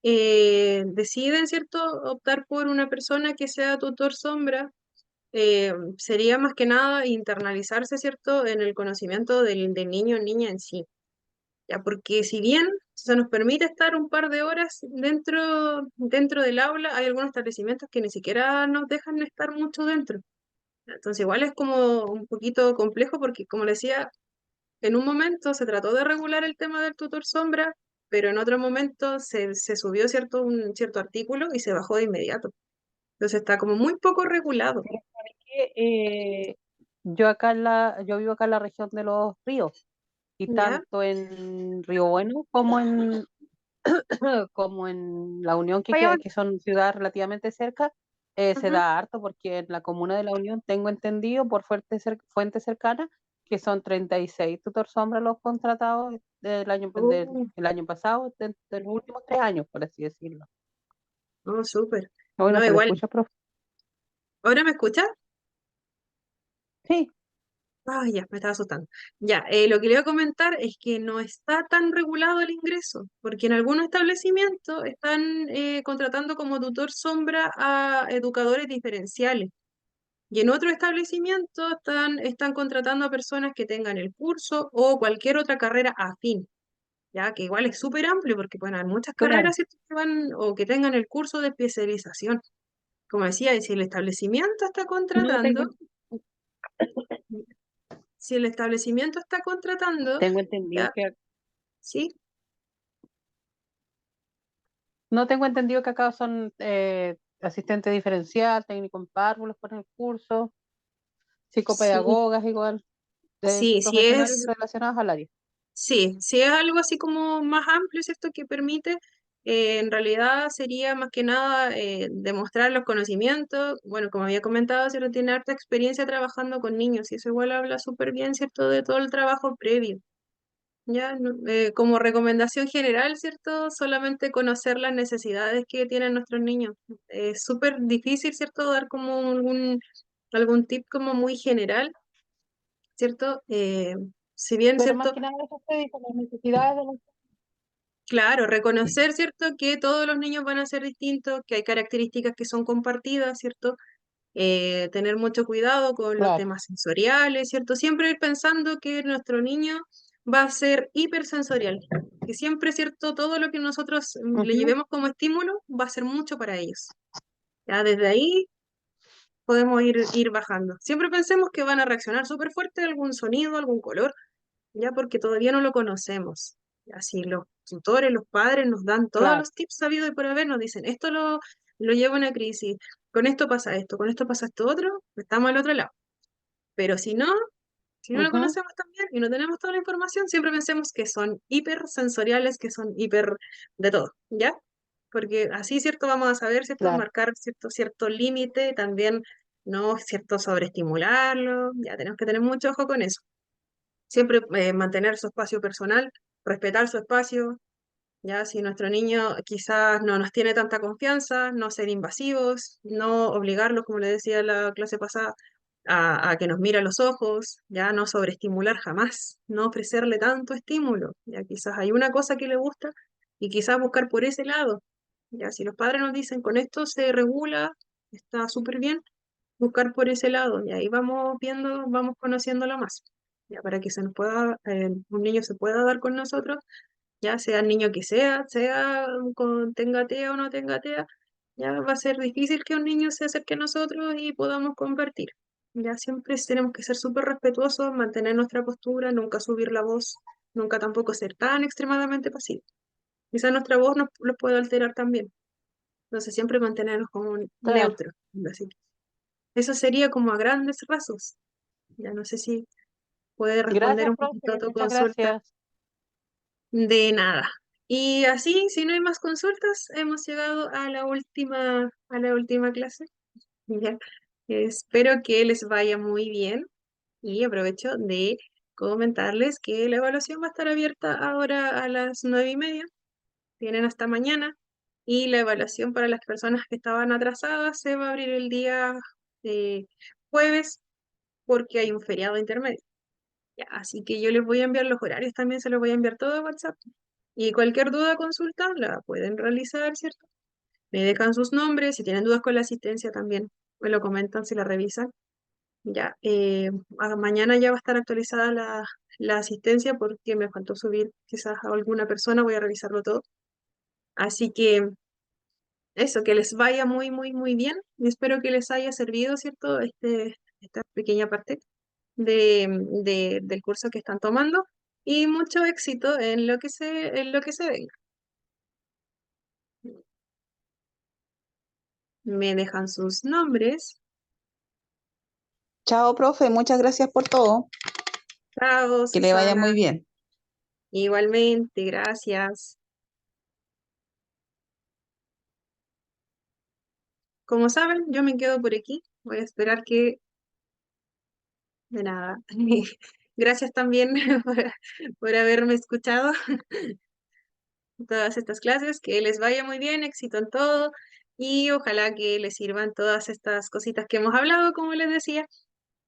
Deciden, ¿cierto? Optar por una persona que sea tutor sombra, sería más que nada internalizarse, ¿cierto? En el conocimiento del niño o niña en sí. ¿Ya? Porque si bien se nos permite estar un par de horas dentro del aula, hay algunos establecimientos que ni siquiera nos dejan estar mucho dentro. Entonces igual es como un poquito complejo porque, como le decía, en un momento se trató de regular el tema del tutor sombra, pero en otro momento se subió un cierto artículo y se bajó de inmediato. Entonces está como muy poco regulado. Pero ¿sabe qué? Yo vivo acá en la región de los ríos, y ¿Ya? tanto en Río Bueno como en, como en La Unión, Vaya, que son ciudades relativamente cerca, se Ujú. da harto porque en la comuna de La Unión tengo entendido por fuentes cercanas que son 36 tutor sombra los contratados Oh, el año pasado, de los últimos 3 años, por así decirlo. oh, súper. Bueno, No, se lo igual. escucha, profe. ¿Ahora me escucha? Sí, Ah, ya, me estaba asustando. Ya, lo que le voy a comentar es que no está tan regulado el ingreso, porque en algunos establecimientos están contratando como tutor sombra a educadores diferenciales. Y en otros establecimientos están contratando a personas que tengan el curso o cualquier otra carrera afín, ya que igual es súper amplio porque pueden haber muchas claro. carreras, ¿cierto? Que van o que tengan el curso de especialización. Como decía, y si el establecimiento está No tengo, contratando, si el establecimiento está contratando, tengo entendido ya, que sí, No tengo entendido que acá son asistente diferencial, técnico en párvulos por el curso, sí, psicopedagogas igual, de sí, profesionales relacionados al área. si es algo así como más amplio, ¿cierto? Que permite, en realidad sería más que nada demostrar los conocimientos. Bueno, como había comentado, ¿cierto? Tiene harta experiencia trabajando con niños y eso igual habla súper bien, ¿cierto? De todo el trabajo previo. Ya, como recomendación general, ¿cierto? Solamente conocer las necesidades que tienen nuestros niños. Es súper difícil, ¿cierto? Dar como algún tip como muy general, ¿cierto? Si bien, Pero más ¿cierto? que nada eso se dice, las necesidades de los... Claro, reconocer, ¿cierto? Que todos los niños van a ser distintos, que hay características que son compartidas, ¿cierto? Tener mucho cuidado con los Claro. temas sensoriales, ¿cierto? Siempre ir pensando que nuestro niño va a ser hipersensorial, que siempre, ¿cierto? Todo lo que nosotros le Ujú. llevemos como estímulo va a ser mucho para ellos. Ya desde ahí podemos ir bajando. Siempre pensemos que van a reaccionar súper fuerte a algún sonido, algún color, ya porque todavía no lo conocemos. Así los tutores, los padres nos dan todos Claro. los tips sabidos y por haber, nos dicen, esto lo lleva a una crisis, con esto pasa esto otro, estamos al otro lado. Pero si no lo Ujú. conocemos también y no tenemos toda la información, siempre pensemos que son hipersensoriales, que son hiper de todo, ¿ya? Porque así, ¿cierto? Vamos a saber, ¿cierto? Claro. Marcar cierto límite, también no, ¿cierto? Sobreestimularlo, ya tenemos que tener mucho ojo con eso. Siempre mantener su espacio personal, respetar su espacio, ya si nuestro niño quizás no nos tiene tanta confianza, no ser invasivos, no obligarlos, como le decía en la clase pasada, a que nos mire a los ojos, ya no sobreestimular jamás, no ofrecerle tanto estímulo, ya quizás hay una cosa que le gusta y quizás buscar por ese lado, ya si los padres nos dicen con esto se regula, está súper bien, buscar por ese lado, y ahí vamos viendo, vamos conociéndolo más, ya para que un niño se pueda dar con nosotros, ya sea el niño que tenga TEA o no tenga TEA, ya va a ser difícil que un niño se acerque a nosotros y podamos compartir. Ya siempre tenemos que ser súper respetuosos, mantener nuestra postura, nunca subir la voz, nunca tampoco ser tan extremadamente pasivos. Quizás nuestra voz nos los puede alterar también. Entonces siempre mantenernos como Claro. neutros. Así que eso sería como a grandes rasgos. Ya no sé si puede responder Gracias, un poquito a profe. tu Muchas consulta. gracias. De nada. Y así, si no hay más consultas, hemos llegado a la última clase. Ya. Espero que les vaya muy bien y aprovecho de comentarles que la evaluación va a estar abierta ahora a las 9:30. Tienen hasta mañana. Y la evaluación para las personas que estaban atrasadas se va a abrir el día eh, jueves porque hay un feriado intermedio. Ya, así que yo les voy a enviar los horarios, también se los voy a enviar todo a WhatsApp. Y cualquier duda, consulta, la pueden realizar, ¿cierto? Me dejan sus nombres, si tienen dudas con la asistencia también, me lo comentan, si la revisan. Ya, mañana ya va a estar actualizada la asistencia porque me faltó subir quizás a alguna persona, voy a revisarlo todo. Así que eso, que les vaya muy, muy, muy bien. Y espero que les haya servido, ¿cierto? esta pequeña parte del curso que están tomando y mucho éxito en lo que se venga. Me dejan sus nombres. Chao, profe, muchas gracias por todo. Chao, Que le vaya Susana. muy bien. Igualmente, gracias. Como saben, yo me quedo por aquí. Voy a esperar que... De nada. Gracias también por haberme escuchado todas estas clases. Que les vaya muy bien, éxito en todo. Y ojalá que les sirvan todas estas cositas que hemos hablado, como les decía.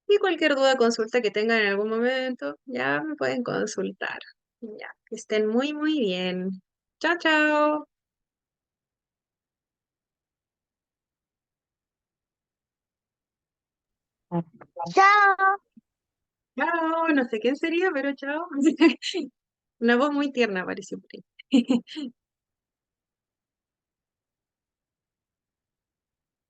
Y cualquier duda, consulta que tengan en algún momento, ya me pueden consultar. Ya, que estén muy, muy bien. Chao, chao. Chao. Chao. No sé quién sería, pero chao. Una voz muy tierna apareció por ahí.